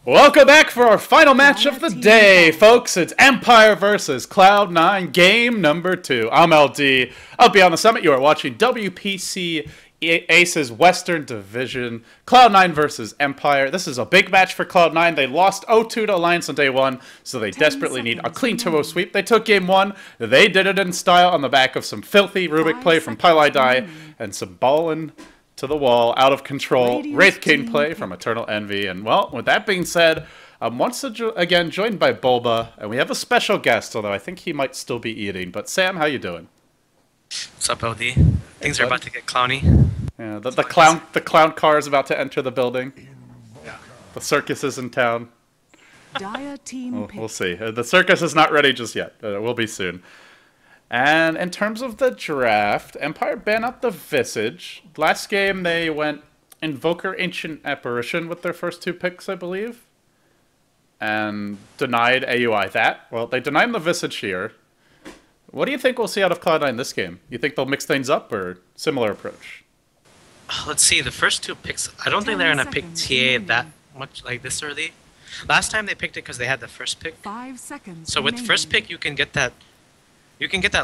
Welcome back for our final match of the day, folks. It's Empire versus Cloud9, game number 2. I'm LD. I'll be on the summit. You are watching WPC Aces Western Division. Cloud9 versus Empire. This is a big match for Cloud9. They lost 0-2 to Alliance on day 1, so they desperately need a clean 2-0 sweep. They took game 1. They did it in style on the back of some filthy Rubik play from Pylai Dai and some ballin' to the wall, out of control, Wraith King play from Eternal Envy. And well, with that being said, I'm once again joined by Bulba, and we have a special guest, although I think he might still be eating. But Sam, how you doing? What's up, LD? Things are about to get clowny. Yeah, the clown car is about to enter the building. Yeah. The circus is in town. Dire team We'll see. The circus is not ready just yet. It will be soon. And in terms of the draft, Empire banned out the Visage. Last game, they went Invoker Ancient Apparition with their first 2 picks, I believe. And denied AUI that. Well, they denied the Visage here. What do you think we'll see out of Cloud9 this game? You think they'll mix things up or similar approach? Let's see, the first 2 picks, I don't think they're going to pick TA that much like this early. Last time they picked it because they had the first pick. 5 seconds. So with first pick, you can get that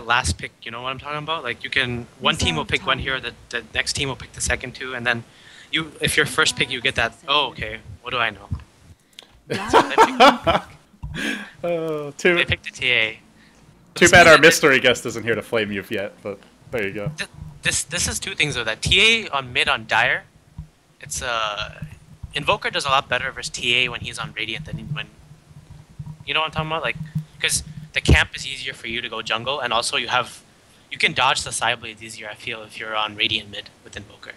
last pick, you know what I'm talking about? Like you can, one team will pick one hero, the next team will pick the second 2, and then you, if your first pick, you get that, oh, okay, what do I know? So they picked the TA. Too bad our mystery guest isn't here to flame you yet, but there you go. This is 2 things though, that TA on mid on Dire, it's Invoker does a lot better versus TA when he's on Radiant than when, you know what I'm talking about? Like, because the camp is easier for you to go jungle, and also you can dodge the side blades easier, I feel, if you're on Radiant mid with Invoker.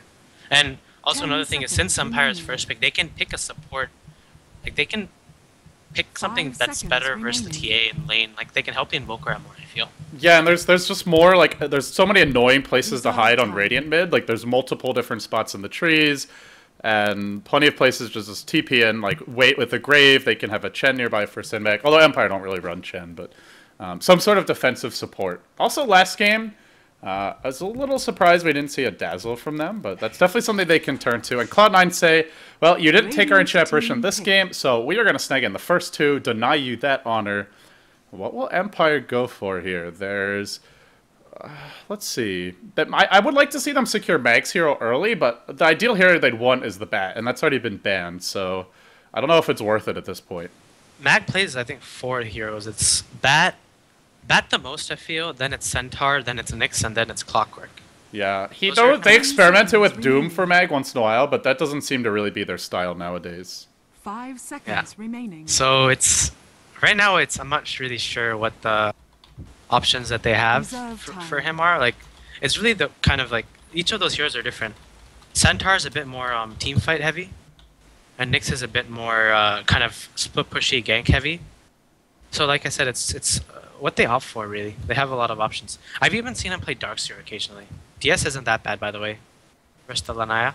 And also another thing is, since Empire's first pick, they can pick a support, like they can pick something that's better versus the TA in lane, like they can help the Invoker out more, I feel. Yeah, and there's just more, like, there's so many annoying places to hide on Radiant mid, like there's multiple different spots in the trees, and plenty of places just TP in, like, wait with the Grave, they can have a Chen nearby for Sinback, although Empire don't really run Chen, but some sort of defensive support. Also, last game, I was a little surprised we didn't see a Dazzle from them, but that's definitely something they can turn to. And Cloud9 say, well, you didn't take our Ancient Apparition this game, so we are going to snag in the first 2, deny you that honor. What will Empire go for here? There's, let's see. I would like to see them secure Mag's Hero early, but the ideal hero they'd want is the Bat, and that's already been banned, so I don't know if it's worth it at this point. Mag plays, I think, 4 heroes. It's Bat the most, I feel, then it's Centaur, then it's Nyx, and then it's Clockwork. Yeah, they experimented with Doom for Mag once in a while, but that doesn't seem to really be their style nowadays. 5 seconds remaining. So it's, right now I'm not really sure what the options that they have for him are. Like, it's really the kind of like, each of those heroes are different. Centaur is a bit more team fight heavy, and Nyx is a bit more kind of split pushy gank heavy. So like I said, it's what they opt for, really. They have a lot of options. I've even seen him play Darkseer occasionally. DS isn't that bad, by the way, versus the Lanaya.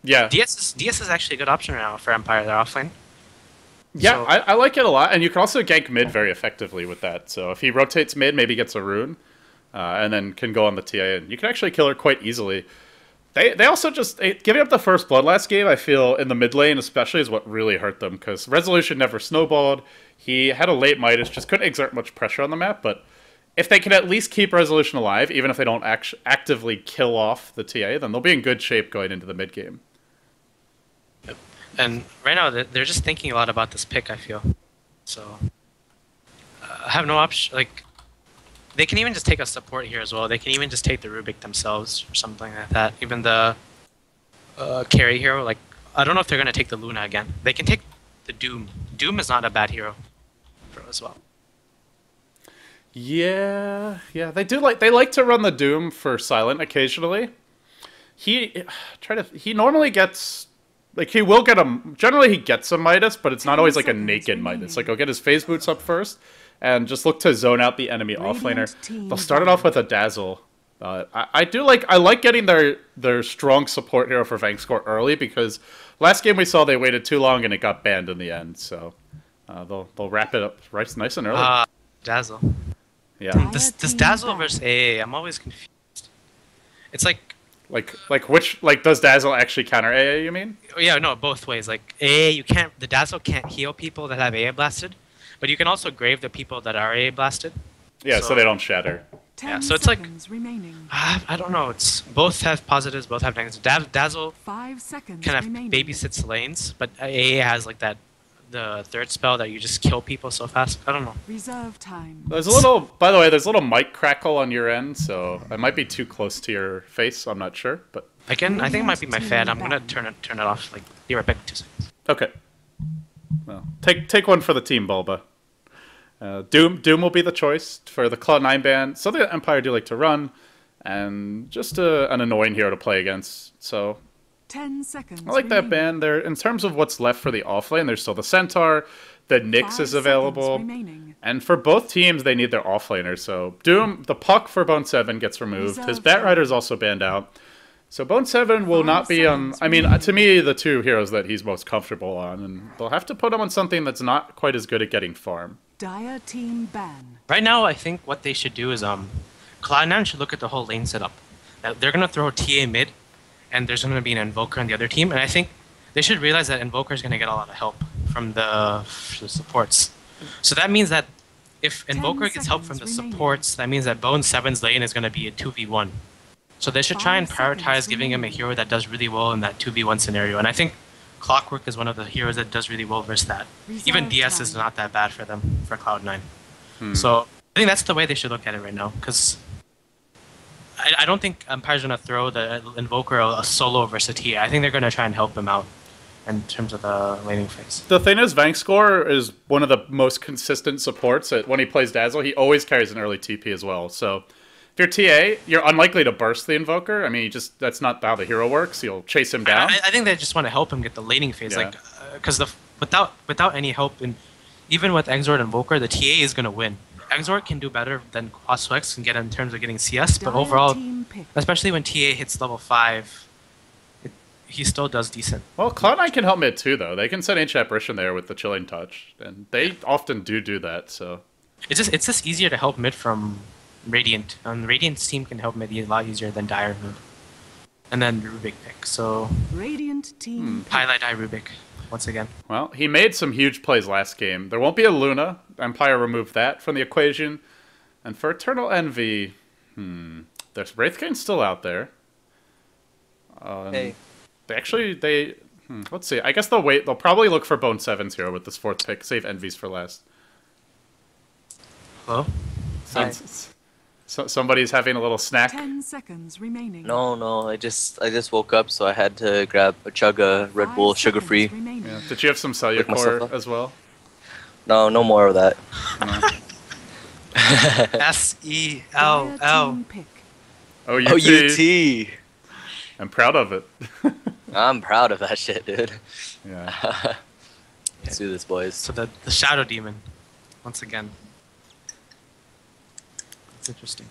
Yeah. DS is actually a good option right now for Empire. They're offlane. Yeah, so, I like it a lot, and you can also gank mid very effectively with that. So if he rotates mid, maybe gets a rune, and then can go on the TA, and you can actually kill her quite easily. They also just, giving up the first blood last game, I feel, in the mid lane especially, is what really hurt them, because Resolution never snowballed. He had a late Midas, just couldn't exert much pressure on the map, but if they can at least keep Resolution alive, even if they don't actively kill off the TA, then they'll be in good shape going into the mid game. Yep. And right now, they're just thinking a lot about this pick, I feel. So, I have no option, like, they can even just take a support here as well. They can even just take the Rubik themselves or something like that. Even the carry hero, like, I don't know if they're going to take the Luna again. They can take the Doom. Doom is not a bad hero as well. Yeah, they do they like to run the Doom for Silent occasionally. He normally gets, like, he will get generally he gets a Midas, but it's not always like a naked Midas. Like, he'll get his phase boots up first and just look to zone out the enemy offlaner. They'll start it off with a Dazzle. I like getting their strong support hero for Vangscore early, because last game we saw they waited too long and it got banned in the end. So they'll wrap it up nice and early. Dazzle. Yeah. This Dazzle versus AA, I'm always confused. It's like Like does Dazzle actually counter AA, you mean? Yeah, no, both ways. Like AA, the Dazzle can't heal people that have AA blasted, but you can also grave the people that are AA blasted. Yeah, so they don't shatter. Yeah, so it's like remaining. I don't know. It's both have positives, both have negatives. Dazzle 5 seconds kind of remaining. babysits lanes, but AA has like the third spell that you just kill people so fast. I don't know. Reserve time. There's a little, by the way, there's a little mic crackle on your end, so I might be too close to your face. I'm not sure, but Again, I think it might be my fan. I'm gonna turn it off. Like, be right back in 2 seconds. okay. Well, take one for the team, Bulba. Doom will be the choice for the Cloud9 ban. So the Empire do like to run, and just an annoying hero to play against. So 10 seconds. I like that ban. There, in terms of what's left for the offlane, there's still the Centaur, the Nyx is available, and for both teams they need their offlaners. So Doom, the Puck for Bone 7 gets removed. His Batrider is also banned out. So Bone 7 will not be on... I mean, to me, the two heroes that he's most comfortable on, and they'll have to put him on something that's not quite as good at getting farm. Dire team ban. Right now, I think what they should do is Cloud9 should look at the whole lane setup. They're gonna throw TA mid, and there's gonna be an Invoker on the other team, and I think they should realize that Invoker is gonna get a lot of help from the supports. So that means that if Invoker gets help from the supports, that means that Bone 7's lane is gonna be a 2v1. So they should try and prioritize giving him a hero that does really well in that 2v1 scenario. And I think Clockwork is one of the heroes that does really well versus that. Even DS is not that bad for them, for Cloud9. So I think that's the way they should look at it right now. Because I don't think Empire's going to throw the Invoker a solo versus TA. I think they're going to try and help him out in terms of the laning phase. The thing is, Vankscore is one of the most consistent supports. When he plays Dazzle, he always carries an early TP as well. So if you're TA, you're unlikely to burst the Invoker. I mean, that's not how the hero works. You'll chase him down. I think they just want to help him get the laning phase, Yeah. because without any help, even with Exort and Invoker, the TA is going to win. Exort can do better than Quaswex can get in terms of getting CS, but overall, especially when TA hits level 5, he still does decent. Well, Cloud9 can help mid too, though. They can send Ancient Apparition there with the Chilling Touch, and they often do that. So it's just easier to help mid from Radiant. Radiant's team can help mid a lot easier than Dire mid. And then Rubik pick. So Radiant team. highlight Rubik once again. well, he made some huge plays last game. There won't be a Luna. Empire removed that from the equation. And for Eternal Envy, there's Wraithgane's still out there. Hey. Let's see. I guess they'll wait. They'll probably look for Bone 7's here with this 4th pick. Save Envy's for last. Hello? Hi. So somebody's having a little snack. 10 seconds remaining. No, I just woke up, so I had to grab a chug of Red 5 Bull, seconds sugar-free. remaining. Yeah. Did you have some myself Cellucor up. as well? No more of that. No. SELL. Dire team pick. Oh, Oh, UT! I'm proud of it. I'm proud of that shit, dude. Yeah. Let's do this, boys. So the Shadow Demon, once again. It's interesting.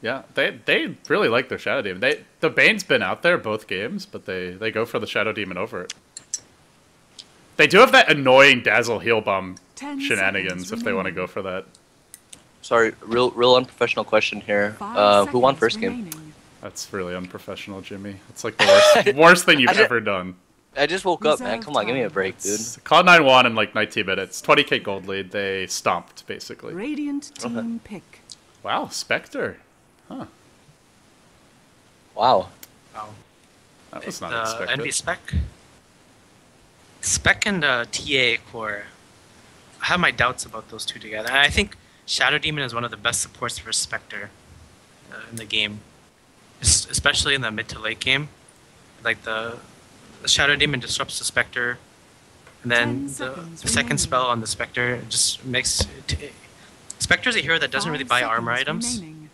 Yeah, they really like their Shadow Demon. The Bane's been out there both games, but they go for the Shadow Demon over it. They do have that annoying Dazzle heal bomb 10 shenanigans seconds if they want to remaining. go for that. Sorry, real unprofessional question here. 5 Who won seconds first game? remaining. That's really unprofessional, Jimmy. It's like the worst thing you've ever done. I just woke up, man. Reserve Come on, give me a time. break, dude. Cloud9 won in like 19 minutes. 20k gold lead. They stomped, basically. Radiant team pick. Wow, Spectre. Huh. Wow. Wow. That was not The expected. NB Spec. Spec and TA core. I have my doubts about those two together. And I think Shadow Demon is one of the best supports for Spectre in the game. Especially in the mid to late game. Like the Shadow Demon disrupts the Spectre. And 10 then the seconds second remaining. spell on the Spectre just makes... Spectre's a hero that doesn't really 5 buy armor seconds items. remaining.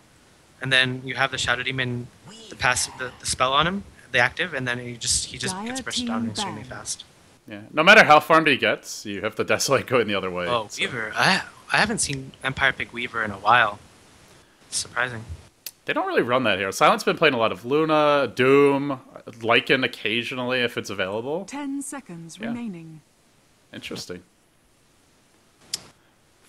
And then you have the Shadow Demon, the spell on him, the active, and then he just Dire gets burst team down extremely ban. fast. Yeah. No matter how farmed he gets, you have the Desolate going the other way. Oh, so. Weaver! I haven't seen Empire pick Weaver in a while. It's surprising. They don't really run that hero. Silent's been playing a lot of Luna, Doom, Lycan occasionally if it's available. 10 seconds Yeah. remaining. Interesting.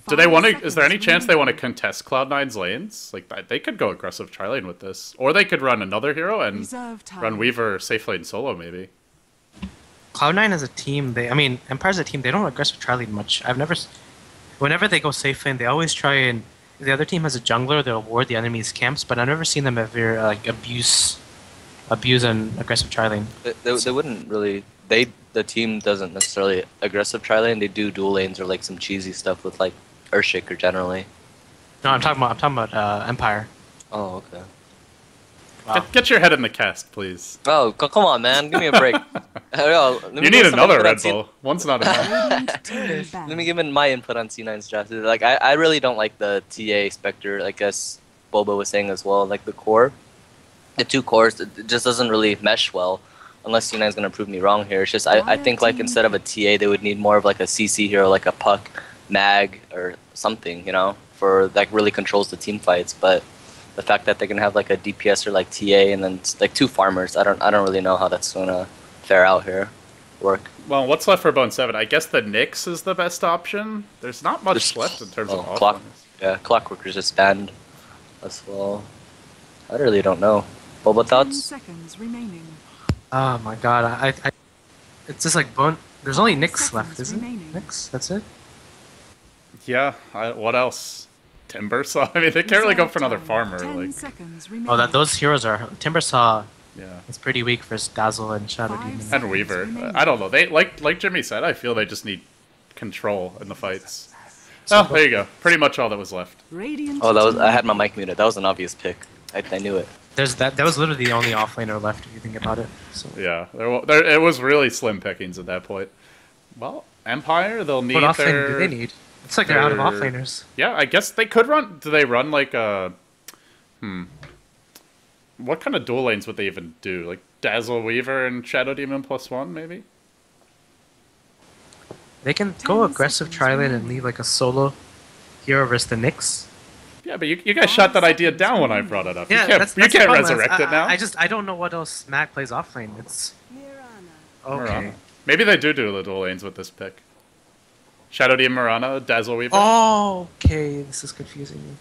Do they 5 want to? Is there any seconds chance they want to remaining. contest Cloud9's lanes? Like they could go aggressive tri-lane with this, or they could run another hero and Reserve time. run Weaver safe lane solo maybe. Cloud9 as a team, Empire's a team, they don't aggressive tri-lane much. Whenever they go safe lane, they always try and, if the other team has a jungler, they'll ward the enemy's camps, but I've never seen them ever, abuse an aggressive tri-lane. They wouldn't really. The team doesn't necessarily aggressive tri lane. They do dual lanes or like some cheesy stuff with like Earthshaker generally. No, I'm talking about Empire. Oh, okay. Wow. Get your head in the cast, please. Oh, come on, man. Give me a break. You need another Red Bull. One's not enough. Radiant team Let banned. me give in my input on C9's draft. Like, I really don't like the TA Spectre. I guess Boba was saying as well. Like the core, the two cores, it just doesn't really mesh well. Unless C9's gonna prove me wrong here. It's just I think like instead of a TA, they would need more of like a CC hero, like a Puck, Mag, or something, you know, for like really controls the team fights. But the fact that they can have like a DPS or like TA and then like two farmers, I don't really know how that's gonna fare out here. Work. Well, what's left for Bone 7? I guess the Nyx is the best option. There's not much left in terms of Clock. offense. Yeah, Clockwork is just banned as well. I really don't know. Boba 10 thoughts? seconds remaining. Oh my god, I it's just like Bone. There's only Nyx Seconds left, isn't remaining. it? Nyx, that's it? Yeah, what else? Timber Saw? I mean, they can't really go for another Reserve farmer. time. 10 Like, seconds remaining. Oh, those heroes are... Timbersaw yeah. is pretty weak versus Dazzle and Shadow 5 Demon. seconds And Weaver. remaining. I don't know. They like Jimmy said, I feel they just need control in the fights. Oh, there you go. Pretty much all that was left. Radiant Oh, team I had my mic muted. That was an obvious pick. I knew it. That was literally the only offlaner left if you think about it. So. Yeah, it was really slim pickings at that point. Well, Empire, they'll need What offlane their... do they need? It's like they're out of their- offlaners. Yeah, I guess they could run... Do they run like a... What kind of dual lanes would they even do? Like Dazzle Weaver and Shadow Demon +1, maybe? They can 10 go aggressive seconds tri-lane and remaining. leave like a solo hero versus the Nyx. Yeah, but you guys shot that idea down when I brought it up. Yeah, you can't, that's you the can't problem is resurrect it now. I don't know what else Mag plays offlane. It's okay. Mirana. Maybe they do the dual lanes with this pick. Shadow Demon Mirana, Dazzle Weaver. Oh, okay, this is confusing me.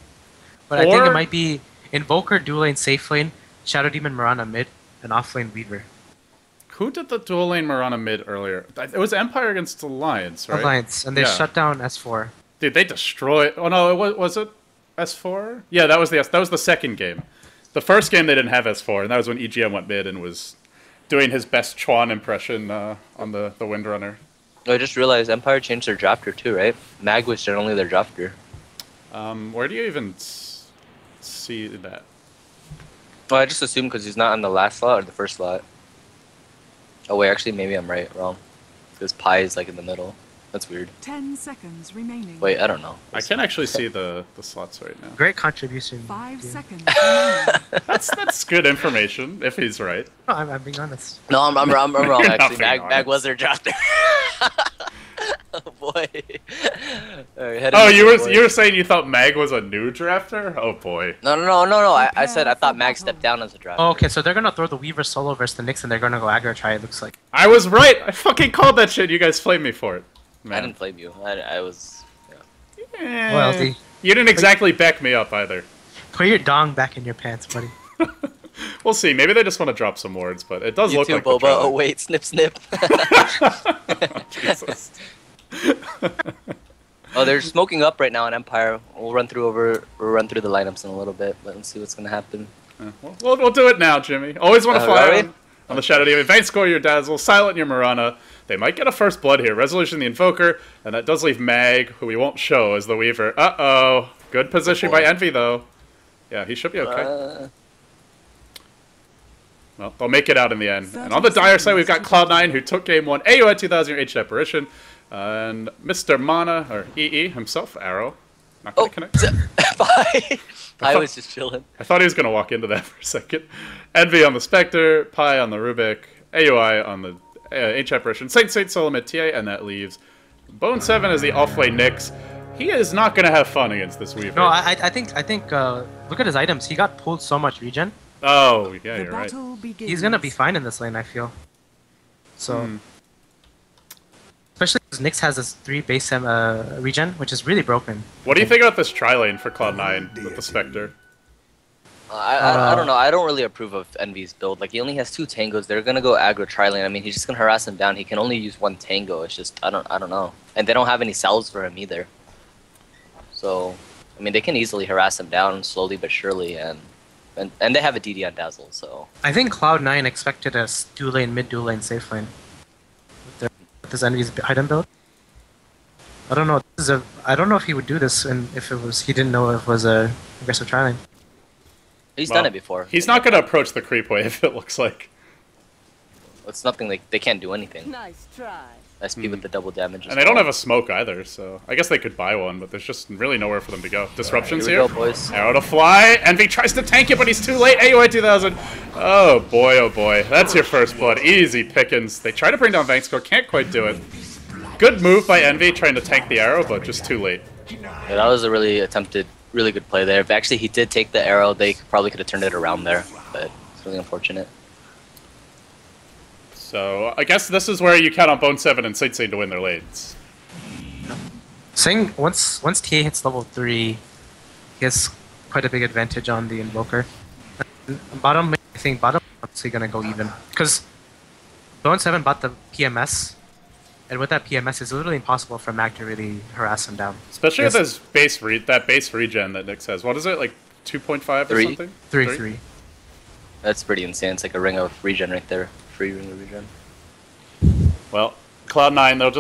But I think Or- it might be Invoker, dual lane, safe lane, Shadow Demon, Mirana mid, and offlane Weaver. Who did the dual lane Mirana mid earlier? It was Empire against Alliance, right? Alliance, and they Yeah. shut down S4. Dude, they destroyed... Oh no, was it S4? Yeah, that was the second game. The first game they didn't have S4, and that was when EGM went mid and was doing his best Chuan impression on the Windrunner. I just realized Empire changed their drafter too, right? Mag was generally their drafter. Where do you even see that? Well, I just assumed because he's not on the last slot or the first slot. Oh wait, actually maybe I'm wrong. Because Pi is like in the middle. That's weird. 10 seconds remaining. Wait, I don't know. I can actually see the slots right now. Great contribution. 5 dude. seconds remaining. That's good information, if he's right. No, I'm being honest. No, I'm wrong You're not actually. being Mag honest. was their drafter. Oh boy. Alright, head Oh, into you it, boys. were saying you thought Mag was a new drafter? Oh boy. No. I said I thought Mag stepped down as a drafter. Oh, okay, so they're gonna throw the Weaver solo versus the Nyx, and they're gonna go aggro try. It looks like. I was right. I fucking called that shit. You guys flamed me for it. I Man. didn't blame you. I was. Yeah. Eh, Well, you didn't exactly back me up either. Put your dong back in your pants, buddy. We'll see. Maybe they just want to drop some words, but it does You look too, like the Boba. trailer. Oh wait, snip snip. Jesus. Oh, they're smoking up right now in Empire. We'll run through the lineups in a little bit. Let's see what's gonna happen. Yeah, we'll do it now, Jimmy. Always want to fly Really? on the Shadow Demon. Advance score your Dazzle, silent your Mirana. They might get a first blood here. Resolution the Invoker, and that does leave Mag, who we won't show as the Weaver. Uh-oh. Good position by Envy, though. Yeah, he should be okay. Well, they'll make it out in the end. And on the dire side, we've got Cloud9, who took game 1, AU at 2000 H Apparition, and Mr. Mana, or EE himself, Arrow. Not gonna Oh, connect. bye. I was just chilling. I thought he was going to walk into that for a second. Envy on the Spectre, Pi on the Rubik, AUI on the H Apparition, Saint Solomid TA, and that leaves Bone 7 as the offlane Nyx. He is not going to have fun against this Weaver. No, I think look at his items. He got pulled so much regen. Oh, yeah, The you're right. battle begins. He's gonna be fine in this lane, I feel. So, especially Nyx has this 3 base regen, which is really broken. What do you think about this tri-lane for Cloud9 with the Spectre? I don't know. I don't really approve of Envy's build. Like, he only has 2 tangos. They're gonna go aggro tri-lane. I mean, he's just gonna harass him down. He can only use 1 tango. It's just I don't know. And they don't have any salves for him either. So, I mean, they can easily harass him down slowly but surely, and they have a DD on Dazzle. So I think Cloud9 expected a dual lane, mid dual lane, safe lane with this Envy's item build. I don't know. I don't know if he would do this, and if it was, he didn't know it was a aggressive tri lane. he's done it before. He's not gonna approach the creep wave. It looks like. It's nothing like they can't do anything. Nice try. SP with the double damage. And they don't have a smoke either, so I guess they could buy one, but there's just really nowhere for them to go. Disruptions Here we here. go, boys. Arrow to fly. Envy tries to tank it, but he's too late. AOI 2000. Oh boy, oh boy. That's your first blood. Easy pickings. They try to bring down Vankscore, can't quite do it. Good move by Envy trying to tank the arrow, but just too late. Yeah, that was a really good play there. If actually he did take the arrow, they probably could have turned it around there, but it's really unfortunate. So I guess this is where you count on Bone 7 and Sing to win their lanes. Sing, once TA hits level 3, he has quite a big advantage on the Invoker. Bottom, I think bottom obviously gonna go even. Because Bone 7 bought the PMS, and with that PMS, it's literally impossible for Mac to really harass him down. Especially with his base regen that Nyx has. What is it, like 2.5 or 3. something? 3-3. That's pretty insane. It's like a ring of regen right there. Free ring of regen. Well, Cloud9, they'll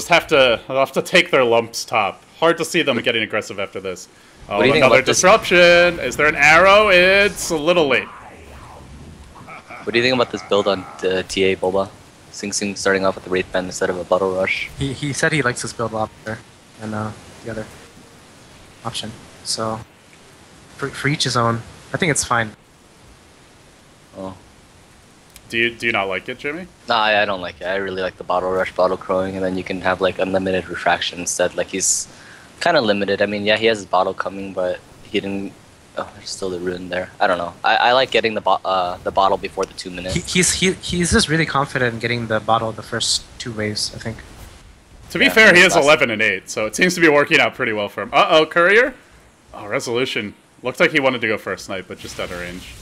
have to take their lumps top. Hard to see them getting aggressive after this. Oh, do you think another about this? disruption. Is there an arrow? It's a little late. What do you think about this build on the TA Boba? Sing starting off with the Wraith Band instead of a Bottle Rush. He said he likes this build a lot better than the other option. So, for each his own. I think it's fine. Oh. Do you not like it, Jimmy? Nah, I don't like it. I really like the Bottle Rush, Bottle Crowing, and then you can have like unlimited refraction instead. Like he's kind of limited. I mean, yeah, he has his bottle coming, but he didn't. Oh, there's still the rune there. I don't know. I like getting the bottle before the 2 minutes. He's just really confident in getting the bottle the first 2 waves, I think. To be fair, he is 11 and 8, so it seems to be working out pretty well for him. Uh-oh, Courier? Oh, Resolution. Looked like he wanted to go for a snipe, but just out of range.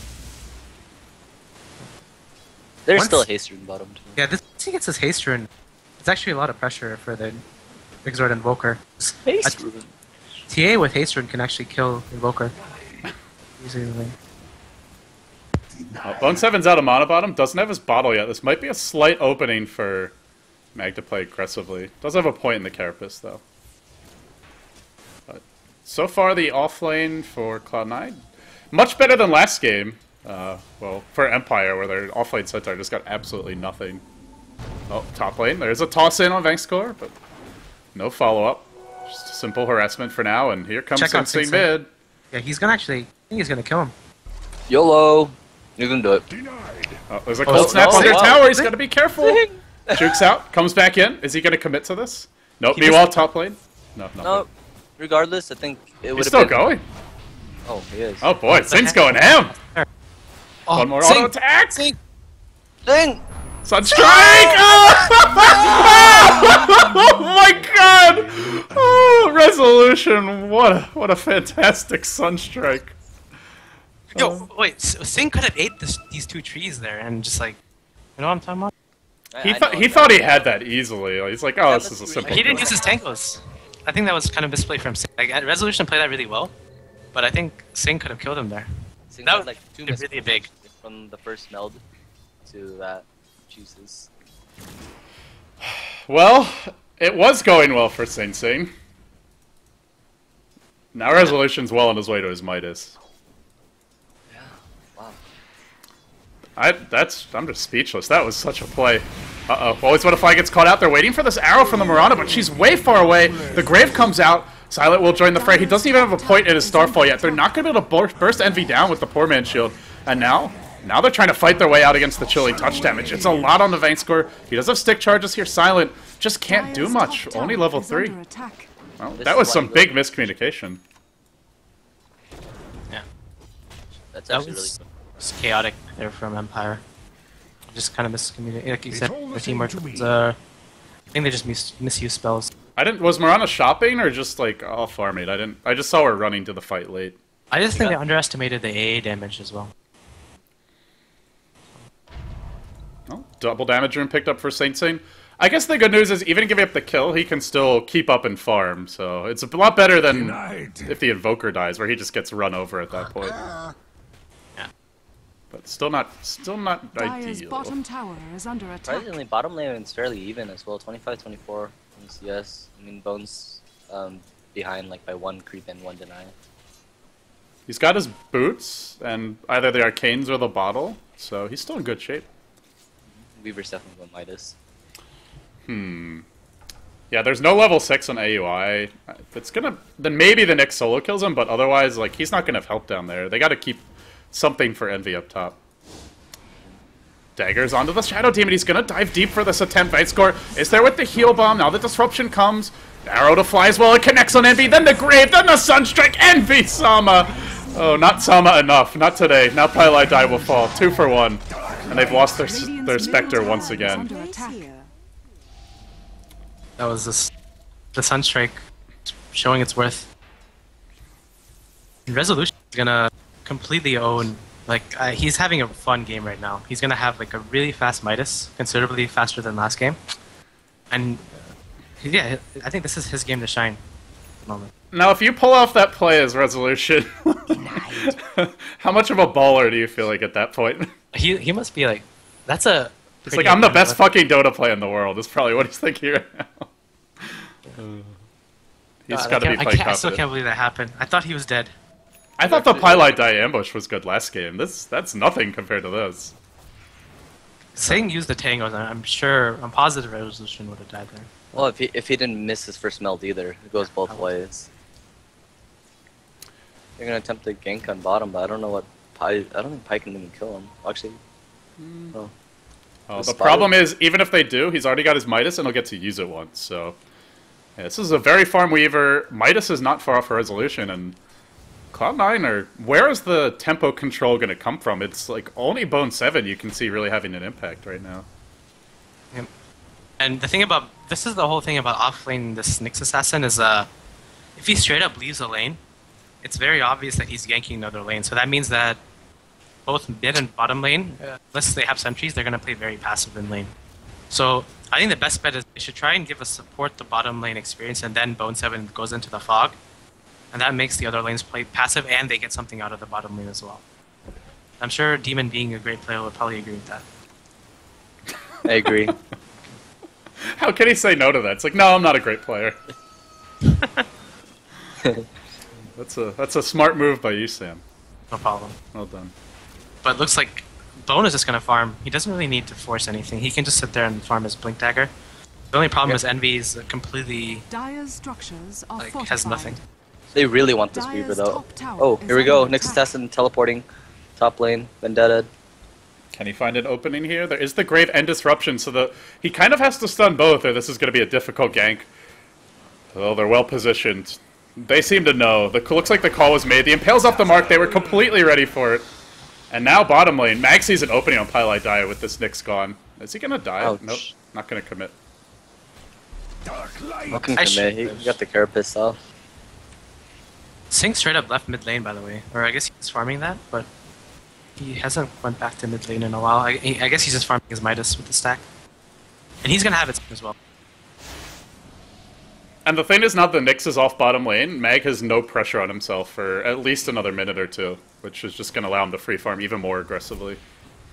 There's still a haste rune bottom too. Yeah, this he gets his haste rune. It's actually a lot of pressure for the Exort Invoker. Haste rune. TA with haste rune can actually kill Invoker. Easily. Bone 7's out of mana bottom, doesn't have his bottle yet. This might be a slight opening for Mag to play aggressively. Does have a point in the Carapace, though. But so far, the offlane for Cloud9, much better than last game. Well, for Empire, where their offlane Centaur just got absolutely nothing. Oh, top lane. There's a toss-in on Vankscore, but no follow-up. Just simple harassment for now, and here comes Sing mid. Yeah, he's gonna actually... I think he's gonna kill him. YOLO! You're gonna do it. Oh, there's a cold snap under wow. tower. He's gotta be careful. Jukes out, comes back in. Is he gonna commit to this? Nope. Meanwhile, top lane. No. Regardless, I think it would. He's still going. Oh, he is. Oh boy, Sing's going ham. Oh, One more auto attack. Sing! Sunstrike! Oh my god! Oh, Resolution! What a fantastic Sunstrike! Yo, wait, Sing could have ate these 2 trees there and just like, you know what I'm talking about? He thought he had that easily. He's like, oh, this is a simple. He didn't use his tangos. I think that was kind of misplay from Sing. Like, Resolution played that really well, but I think Sing could have killed him there. Sing That had was like 2 really big. from the first meld to that. Jesus. Well, it was going well for Sing. Now Resolution's well on his way to his Midas. Yeah. Wow. I'm just speechless. That was such a play. Uh-oh. Always when a fly gets caught out, they're waiting for this arrow from the Mirana, but she's way far away. The Grave comes out. Silent will join the fray. He doesn't even have a point in his Starfall yet. They're not going to be able to burst Envy down with the poor man's shield. And now they're trying to fight their way out against the chilling touch damage. It's a lot on the Vankscore. He does have stick charges here. Silent just can't do much. Only level 3. Well, that was some big miscommunication. Yeah. That's That actually really was good. chaotic there from Empire. Just kind of miscommunicated. Like you said, the teamwork was, I think they just misused spells. I didn't. Was Mirana shopping or just like off farming? I didn't. I just saw her running to the fight late. I just think they underestimated the AA damage as well. Oh, double damage room picked up for Saint Saint. I guess the good news is even giving up the kill, he can still keep up and farm. So it's a lot better than if the Invoker dies, where he just gets run over at that point. Yeah. But still not Dire's ideal. bottom tower is under attack. Surprisingly, bottom lane is fairly even as well. 25-24 on CS. I mean, Bones behind like by 1 creep and 1 deny. He's got his boots and either the arcanes or the bottle, so he's still in good shape. Weaver's definitely going Midas. Yeah, there's no level 6 on AUI. It's gonna... Then maybe the next solo kills him, but otherwise, like, he's not gonna have help down there. They gotta keep something for Envy up top. Daggers onto the Shadow Demon. He's gonna dive deep for this attempt. Night Score is there with the heal bomb. Now the disruption comes. Arrow to fly as well. It connects on Envy. Then the Grave. Then the Sunstrike. Envy Sama. Oh, not Sama enough. Not today. Now Pylai Die will fall. 2 for 1. And they've lost their Spectre once again. That was the Sunstrike showing its worth. And Resolution is gonna completely own. Like he's having a fun game right now. He's gonna have like a really fast Midas, considerably faster than last game. And yeah, I think this is his game to shine. At the moment. Now, if you pull off that play as Resolution, how much of a baller do you feel like at that point? He must be like, that's a. It's like, I'm the best fucking Dota player in the world. That's probably what he's thinking right now. He's got to be quite confident. I still can't believe that happened. I thought he was dead. I thought the Pylai Die ambush was good last game. That's nothing compared to this. Saying use the tangos, I'm positive Resolution would have died there. Well, if he didn't miss his first meld either, it goes both ways. They're gonna attempt to gank on bottom, but I don't know what I don't think Pi can even kill him. Actually, no. Oh, the problem is, even if they do, he's already got his Midas and he'll get to use it once. So, yeah, this is a very farm weaver. Midas is not far off for Resolution, and Cloud9 are... Where is the tempo control going to come from? It's like only Bone 7 you can see really having an impact right now. Yep. And the thing about... This is the whole thing about offlane this Nyx Assassin is, if he straight up leaves a lane, it's very obvious that he's ganking another lane. So that means that both mid and bottom lane, unless they have sentries, they're going to play very passive in lane. So I think the best bet is they should try and give us support the bottom lane experience, and then Bone 7 goes into the fog. And that makes the other lanes play passive, and they get something out of the bottom lane as well. I'm sure Demon, being a great player, would probably agree with that. I agree. How can he say no to that? It's like, no, I'm not a great player. That's a smart move by you, Sam. No problem. Well done. But it looks like Bone is just going to farm. He doesn't really need to force anything. He can just sit there and farm his Blink Dagger. The only problem is Envy is completely... Dire's structures are fortified. has nothing. They really want this Weaver though. Oh, here we go. Nyx Assassin teleporting. Top lane. Vendetta. Can he find an opening here? There is the Grave and Disruption, so he kind of has to stun both, or this is going to be a difficult gank. Oh, they're well positioned. They seem to know. Looks like the call was made. The Impale's off the mark. They were completely ready for it. And now bottom lane. Mag sees an opening on Pylai Die with this Nyx gone. Is he going to die? Ouch. Nope. Not going to commit. Not gonna commit. He got the Carapace off. Sing straight up left mid lane, by the way. Or I guess he's farming that, but he hasn't went back to mid lane in a while. I guess he's just farming his Midas with the stack. And he's going to have it as well. And the thing is, now the Nyx is off bottom lane, Mag has no pressure on himself for at least another minute or two, which is just going to allow him to free farm even more aggressively.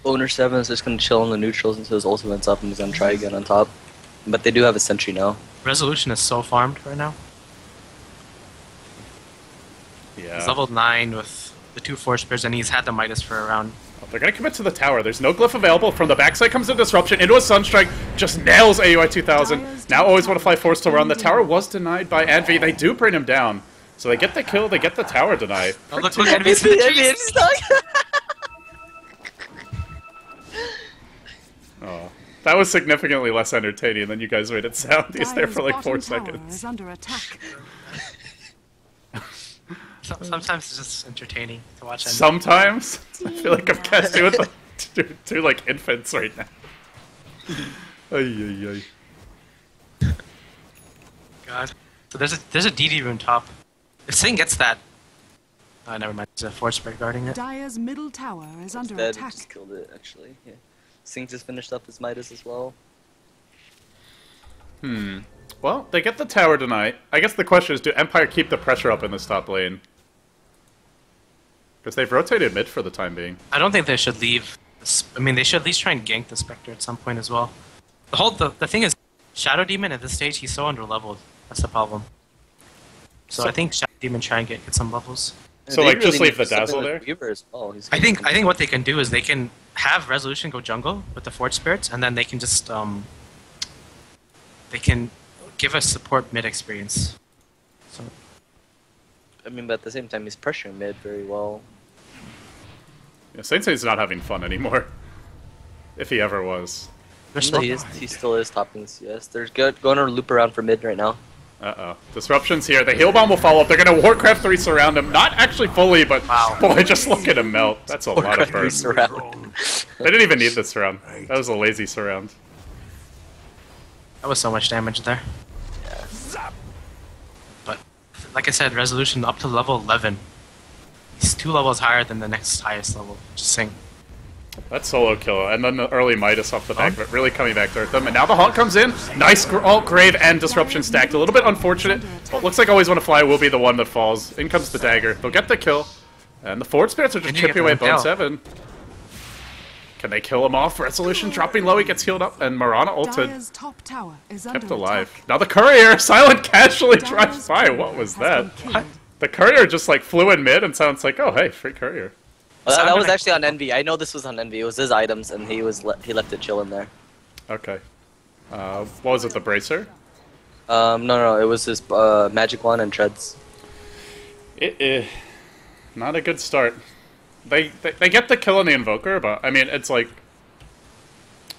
Owner 7 is just going to chill in the neutrals until his ultimate's up and he's going to try again on top. But they do have a sentry now. Resolution is so farmed right now. Yeah. He's level 9 with the 2 Force Spears, and he's had the Midas for around... They're going to commit to the tower. There's no glyph available. From the backside comes a Disruption into a Sunstrike. Just nails AUI 2000. Now always want to fly force to run. The tower was denied by Envy. They do bring him down. So they get the kill. They get the tower denied. Oh, look, Envy's in the trees. Oh, that was significantly less entertaining than you guys made it sound. He's there for like 4 seconds. Is under attack. Sometimes it's just entertaining to watch. Sometimes? I feel like I'm casting with like, two like infants right now. Ay, ay, ay. So there's a DD rune top. If Sing gets that, never mind. There's a force break guarding it. Dire's middle tower is under Dead, attack. just killed it, actually. Yeah. Sing just finished up his Midas as well. Well, they get the tower tonight. I guess the question is, do Empire keep the pressure up in this top lane? Because they've rotated mid for the time being. I don't think they should leave. I mean, they should at least try and gank the Spectre at some point as well. The thing is, Shadow Demon at this stage, he's so underleveled. That's the problem. So I think Shadow Demon try and get some levels. So, They like, just really leave need the Dazzle something there? with Weaver as well. He's I think what they can do is they can have Resolution go jungle with the Forge Spirits, and then they can just they can give us support mid experience. So I mean, but at the same time, he's pressuring mid very well. Yeah, Sensei's not having fun anymore. If he ever was. they're He still, he still is topping the CS. They're going to loop around for mid right now. Uh-oh. Disruption's here. The heal bomb will follow up. They're going to Warcraft 3 surround him. Not actually fully, but Wow. boy, just look at him melt. That's a lot of burn. Surround. They didn't even need this surround. That was a lazy surround. that was so much damage there. But like I said, Resolution up to level 11. He's 2 levels higher than the next highest level. Just saying. That solo kill, and then the early Midas off the back, but really coming back to hurt them. And now the Haunt comes in. Nice alt grave and disruption stacked. A little bit unfortunate, but looks like Always Want to Fly will be the one that falls. In comes the dagger. They'll get the kill. And the Forward Spirits are just They need to chipping get away the Bone kill. 7. Can they kill him off? Resolution dropping low, he gets healed up, and Marana ulted. Dire's top tower is Kept under alive. attack. Now the courier, silent casually drives Dire's by. courier What was has that? been killed. The courier just like flew in mid and sounds like, oh hey, free courier. Well, that was Sounded actually on Envy. I know this was on Envy. It was his items, and he left it chill in there. Okay. What was it, the bracer? No, it was his magic wand and treads. Not a good start. They get the kill on the Invoker, but I mean it's like,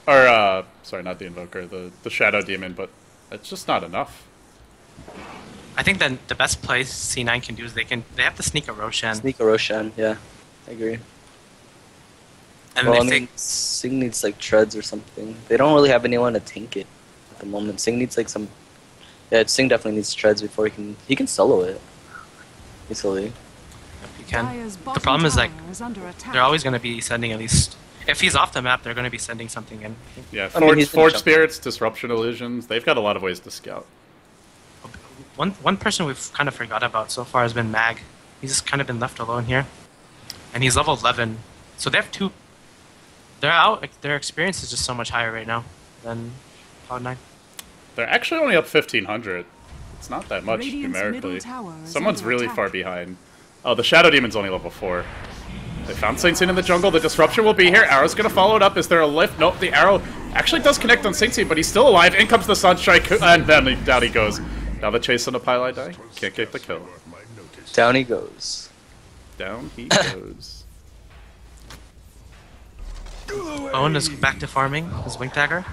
or sorry, not the Invoker, the Shadow Demon, but it's just not enough. I think then the best play C9 can do is they have to sneak a Roshan. Sneak a Roshan, yeah. I agree. And Well, I if mean, Sing needs like treads or something. They don't really have anyone to tank it at the moment. Sing needs like some. Yeah, Sing definitely needs treads before he can solo it easily. if you can. Dire's The bottom problem is like tower is under attack. they're always going to be sending at least. If he's off the map, they're going to be sending something in. Yeah, I mean, Forge, he's been Forge jumping. Spirits, Disruption Illusions, they've got a lot of ways to scout. One person we've kind of forgot about so far has been Mag. He's just kind of been left alone here, and he's level 11. So they have 2. They're out. Like, their experience is just so much higher right now than Cloud9. They're actually only up 1,500. It's not that much Radiant's numerically. middle tower is Someone's under really attack. far behind. Oh, the Shadow Demon's only level 4. They found Saint Seiya in the jungle. The disruption will be here. Arrow's gonna follow it up. Is there a lift? Nope. The arrow actually does connect on Saint Seiya, but he's still alive. In comes the Sunstrike, and then down he goes. Now the chase on the Pylai die. Can't get the kill. Down he goes. Down he goes. Owen is back to farming his Wing Dagger.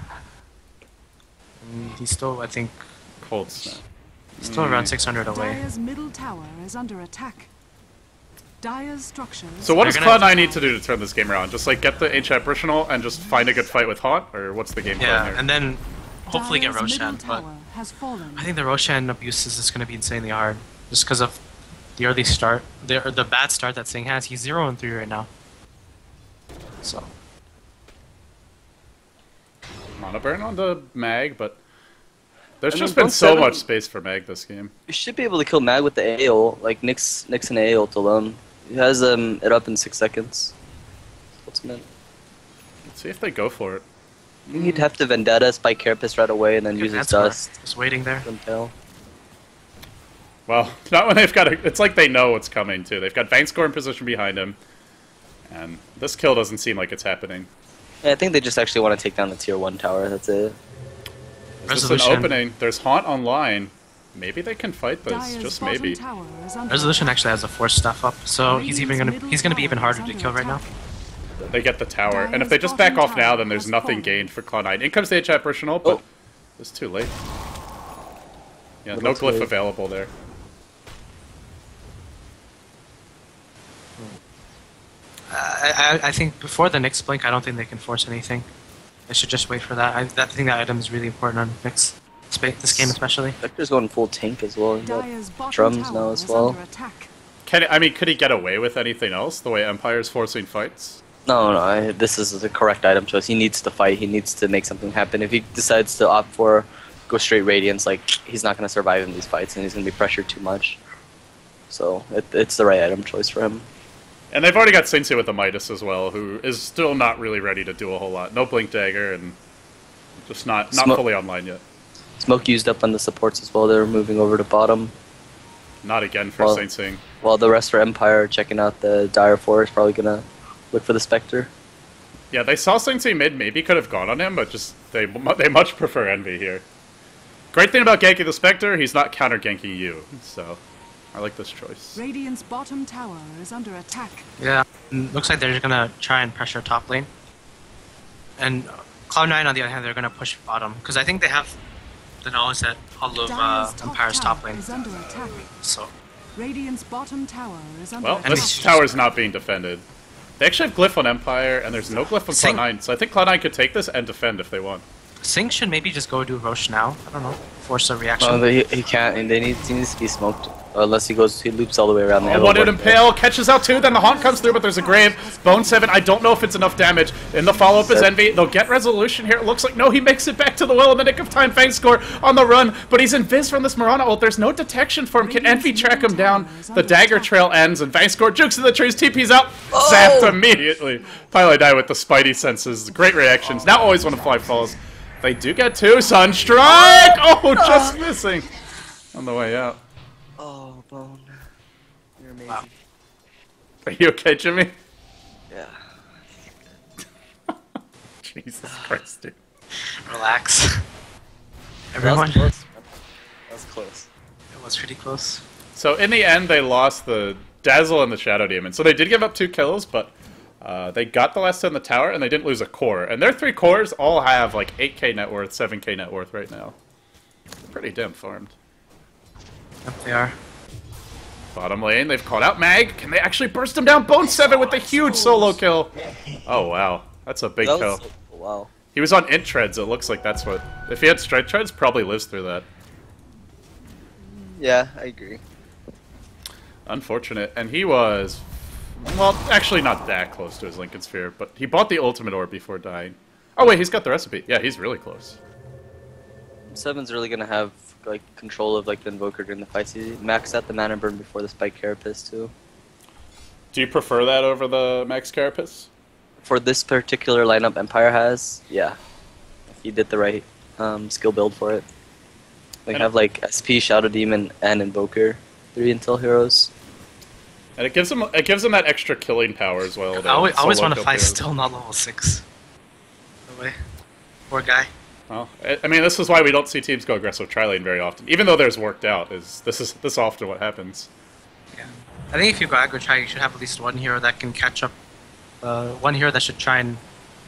And he's still, I think, Cold snap. he's still around 600 away. Dire's middle tower is under attack. Dire's structures. So what does They're gonna- Cloud9 need to do to turn this game around? Just like get the Ancient Apparitional and just find a good fight with Haunt? Or what's the game plan Yeah, here? and then hopefully get Dire's Roshan. middle But tower has fallen. I think the Roshan abuse is just going to be insanely hard. Just because of the early start, the bad start that Singh has. He's 0-3 right now. So, Mana burn on the Mag, but there's I just mean, been so 1-7 much space for Mag this game. You should be able to kill Mag with the AO, like Nyx and AO alone. He has it up in 6 seconds. What's meant? Let's see if they go for it. I think he'd have to Vendetta, Spike Carapace right away, and then use his dust. Just waiting there. From tail. Well, not when they've got a, it's like they know what's coming too. They've got Vangscore in position behind him, and this kill doesn't seem like it's happening. Yeah, I think they just actually want to take down the tier 1 tower, that's it. Is this an Resolution. opening? There's Haunt online. Maybe they can fight this, Dire's just bottom maybe. tower is under Resolution attack. actually has a force stuff up, so he's gonna be even harder to kill right now. They get the tower, and if they just back off now, then there's nothing gained for Cloud9. In comes the Ancient Apparitional, but Oh. it's too late. Yeah, Little no too glyph late. available there. I think before the Nyx blink, I don't think they can force anything. They should just wait for that. I think that item is really important on Nyx. This game especially. Spectre's going full tank as well. He got Dire's bottom drums tower now as is well. under attack. Could he get away with anything else? The way Empire's forcing fights. No, this is the correct item choice. He needs to fight. He needs to make something happen. If he decides to opt for go straight Radiance, like he's not gonna survive in these fights, and he's gonna be pressured too much. So it's the right item choice for him. And they've already got Sensei with the Midas as well, who is still not really ready to do a whole lot. No Blink Dagger and just not fully online yet. Smoke used up on the supports as well. They're moving over to bottom. Not again for Sensei. While the rest for Empire checking out the Dire Forest, probably gonna look for the Spectre. Yeah, they saw Sensei mid, maybe could have gone on him, but just they much prefer Envy here. Great thing about ganking the Spectre, he's not counter-ganking you, so I like this choice. Radiant's bottom tower is under attack. Yeah, looks like they're just gonna try and pressure top lane. And Cloud9 on the other hand, they're gonna push bottom because I think they have the knowledge that all of Dire's Empire's top lane. is under attack. So Radiant's bottom tower is under Well, attack. this tower's not being defended. They actually have Glyph on Empire, and there's no Glyph on Sing. Cloud9, so I think Cloud9 could take this and defend if they want. Sync should maybe just go do Rosh now. I don't know, force a reaction. No, he can't, and he needs to be smoked. Unless he loops all the way around the One in Impale, catches out two, then the Haunt comes through, but there's a Grave. Bone 7, I don't know if it's enough damage. In the follow-up is Envy. They'll get resolution here. It looks like, no, he makes it back to the well in the nick of time. Fang score on the run, but he's invis from this Mirana ult. There's no detection for him. Can Envy track him down? The dagger trail ends, and Fang score jukes in the trees, TP's out. Zapped immediately. Pilot die with the Spidey senses. Great reactions. Now always want to fly falls. They do get two. Sunstrike! Oh, just missing on the way out. Oh, Bone. You're amazing. Wow. Are you okay, Jimmy? Yeah. Jesus Christ, dude. Relax. That Everyone. was close. That was close. It was pretty close. So in the end, they lost the Dazzle and the Shadow Demon. So they did give up 2 kills, but they got the last 2 in the tower, and they didn't lose a core. And their 3 cores all have like 8k net worth, 7k net worth right now. Pretty damn farmed. Yep, they are. Bottom lane, they've called out Mag. Can they actually burst him down? Bone 7 with the huge solo kill. Oh, wow. That's a big kill. Wow. He was on int treads, it looks like that's what... If he had strike treads, probably lives through that. Yeah, I agree. Unfortunate. And he was... Well, actually not that close to his Lincoln Sphere, but he bought the ultimate orb before dying. Oh wait, he's got the recipe. Yeah, he's really close. 7's really gonna have like control of like the Invoker during the fights. He maxed out the mana burn before the Spike Carapace too. Do you prefer that over the Max Carapace? For this particular lineup Empire has, yeah. He did the right skill build for it. They have like SP, Shadow Demon, and Invoker. 3 intel heroes. And it gives him that extra killing power as well. I always want to kill fight heroes. still not level 6. No way. Poor guy. Well, I mean, this is why we don't see teams go aggressive tri-lane very often. Even though there's worked out, this is often what happens. Yeah. I think if you go aggro try, you should have at least one hero that can catch up. One hero that should try and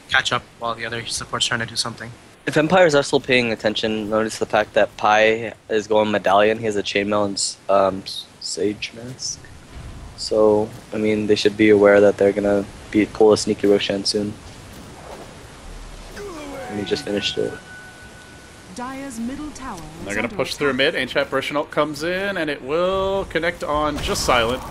catch up while the other support's trying to do something. If Empires are still paying attention, notice the fact that Pi is going Medallion. He has a Chainmail and Sage Mask. So, I mean, they should be aware that they're gonna pull a sneaky Roshan soon. And he just finished it. Dire's middle tower is They're gonna under push through attack. mid. Ancient Apparition ult comes in, and it will connect on just Silent.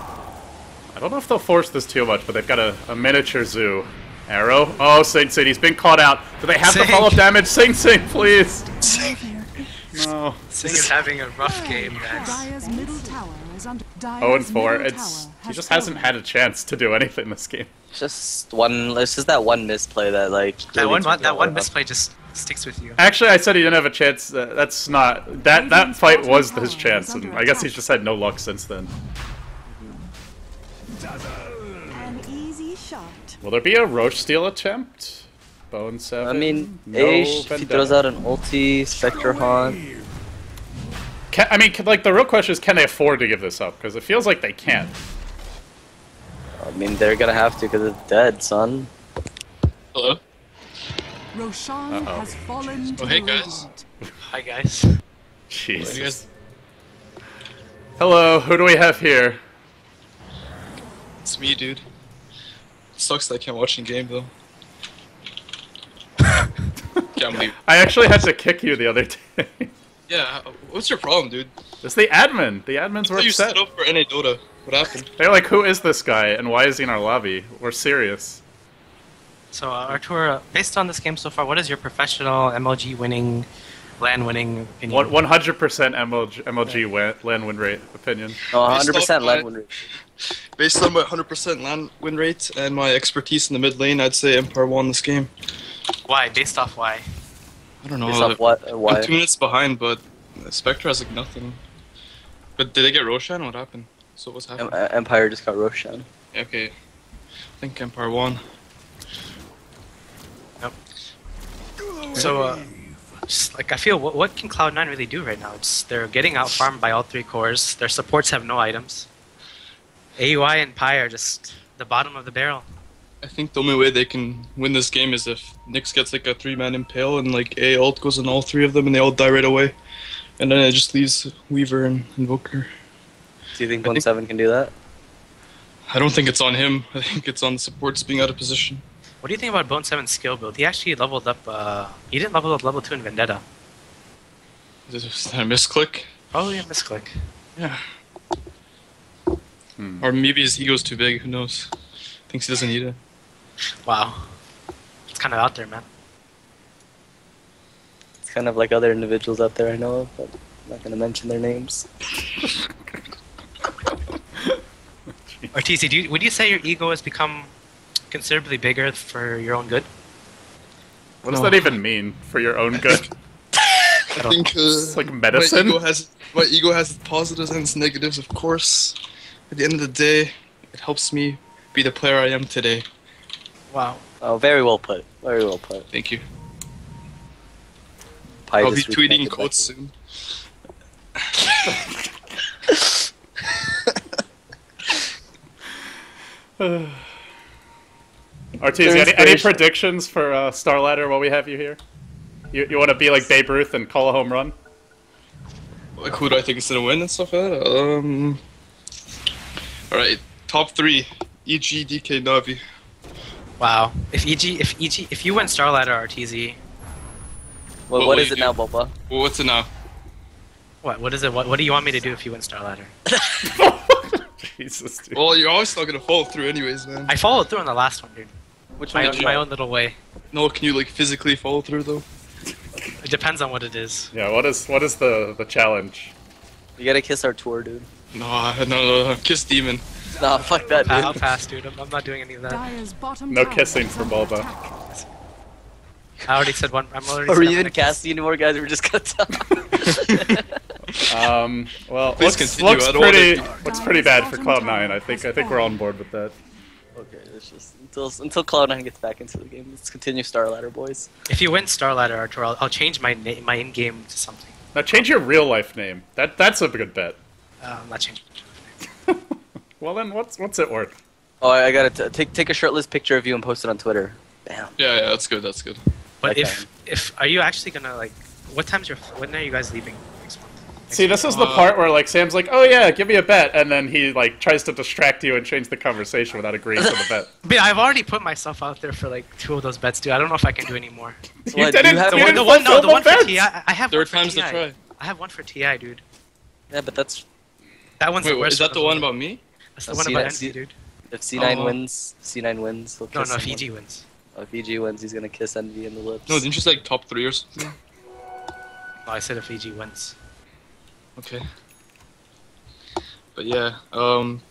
I don't know if they'll force this too much, but they've got a miniature zoo. Arrow. Oh, Sing Sing, he's been caught out. Do they have the Sing. follow-up damage? Sing Sing, please. No. Sing is having a rough game, guys. Dire's middle tower is under. 0-4. He just hasn't had a chance to do anything this game. It's just that one misplay that like. That really one, took that it one off. misplay just sticks with you. Actually, I said he didn't have a chance. That's not that fight was his chance, and I guess he's just had no luck since then. An easy shot. Will there be a Roche steal attempt? Bone 7. I mean, no Aish, if he Vendetta. throws out an ulti, Spectre Haunt. Like the real question is, can they afford to give this up? Because it feels like they can't. I mean, they're gonna have to because it's dead, son. Hello? Roshan has fallen to Oh, hey, the guys. radiant. Hi, guys. Jesus. you guys- Hello, who do we have here? It's me, dude. Sucks that I can't watch in game though. Can't believe. I actually had to kick you the other day. Yeah, what's your problem, dude? It's the admin. The admins I were thought you upset. set up for NA Dota. What happened? They're like, who is this guy and why is he in our lobby? We're serious. So, Artur, based on this game so far, what is your professional MLG winning, LAN winning opinion? 100% MLG LAN win rate opinion. No, 100% LAN win rate. Based on my 100% LAN win rate and my expertise in the mid lane, I'd say Empire won this game. Why? Based off why? I don't know. Based off what? Why? I'm 2 minutes behind, but Spectre has like nothing. But did they get Roshan? What happened? So what's happening? Empire just got Roshan. Okay. I think Empire won. Yep. So, just, like, I feel, what can Cloud9 really do right now? They're getting out farmed by all 3 cores. Their supports have no items. AUI and Pi are just the bottom of the barrel. I think the only way they can win this game is if Nyx gets like a 3-man impale and like A ult goes on all 3 of them and they all die right away. And then it just leaves Weaver and Invoker. Do you think 1-7 can do that? I don't think it's on him. I think it's on the supports being out of position. What do you think about Bone 7's skill build? He actually leveled up, he didn't level up level 2 in Vendetta. Is that a misclick? Oh yeah, misclick. Yeah. Or maybe his ego's too big, who knows? Thinks he doesn't need it. Wow. It's kind of out there, man. It's kind of like other individuals out there I know of, but I'm not going to mention their names. Arteezy, would you say your ego has become considerably bigger for your own good? What does that even mean, for your own good? I think It's like medicine? My ego has its positives and its negatives, of course. At the end of the day, it helps me be the player I am today. Wow. Oh, very well put. Very well put. Thank you. Pi I'll be just tweeting reconnected quotes back soon. Arteezy, any predictions for Star Ladder while we have you here? You want to be like Babe Ruth and call a home run? Like, who do I think is gonna win and stuff like that? Alright, top 3. EG, DK, Navi. Wow. If you went Starladder, Arteezy, Well, What what will is you it do? now, Boba? Well, what's it now? what is it? What do you want me to do if you went Starladder? Jesus, dude. Well, you're always not gonna follow through anyways, man. I followed through on the last one, dude. Which My one own, did you my own little way. No, can you like physically follow through though? It depends on what it is. Yeah, what is the challenge? You gotta kiss our tour, dude. No, Kiss Demon. Nah, fuck that, I'll dude. pass, dude. I'm not doing any of that. Dyer's bottom No tower kissing is for under Bulba. attack. I already said one. I'm already. Are said we I'm even gonna kiss. casting anymore, guys? We're just gonna talk. Well, Please continue, I don't looks pretty bad for Cloud9. I think we're on board with that. Okay, it's just until Cloud9 gets back into the game. Let's continue Star Ladder, boys. If you win Starladder, Artur, I'll change my my in-game to something. Now change your real life name. That's a good bet. I'm not changing. Well then, what's it worth? Oh, I gotta take a shirtless picture of you and post it on Twitter. Bam. Yeah, that's good, that's good. But Okay. if are you actually gonna like? When are you guys leaving next month? See, this is the part where like Sam's like, "Oh yeah, give me a bet," and then he like tries to distract you and change the conversation without agreeing to the bet. But I've already put myself out there for like 2 of those bets, dude. I don't know if I can do any more. You What, didn't. you have- You The didn't The fulfill one for bets. TI. I have There one are for times to TI. try. I have one for TI, dude. Yeah, but that's That one's Wait, the worst. is that the one about me? That's the Oh, one see, about that's- Envy, dude. if C9 Oh. wins, C9 wins. He'll No, kiss no. If someone. EG wins. Oh, if EG wins, he's gonna kiss Envy in the lips. No, didn't you say like top 3 or something? No, I said if EG wins. Okay. But yeah, I'm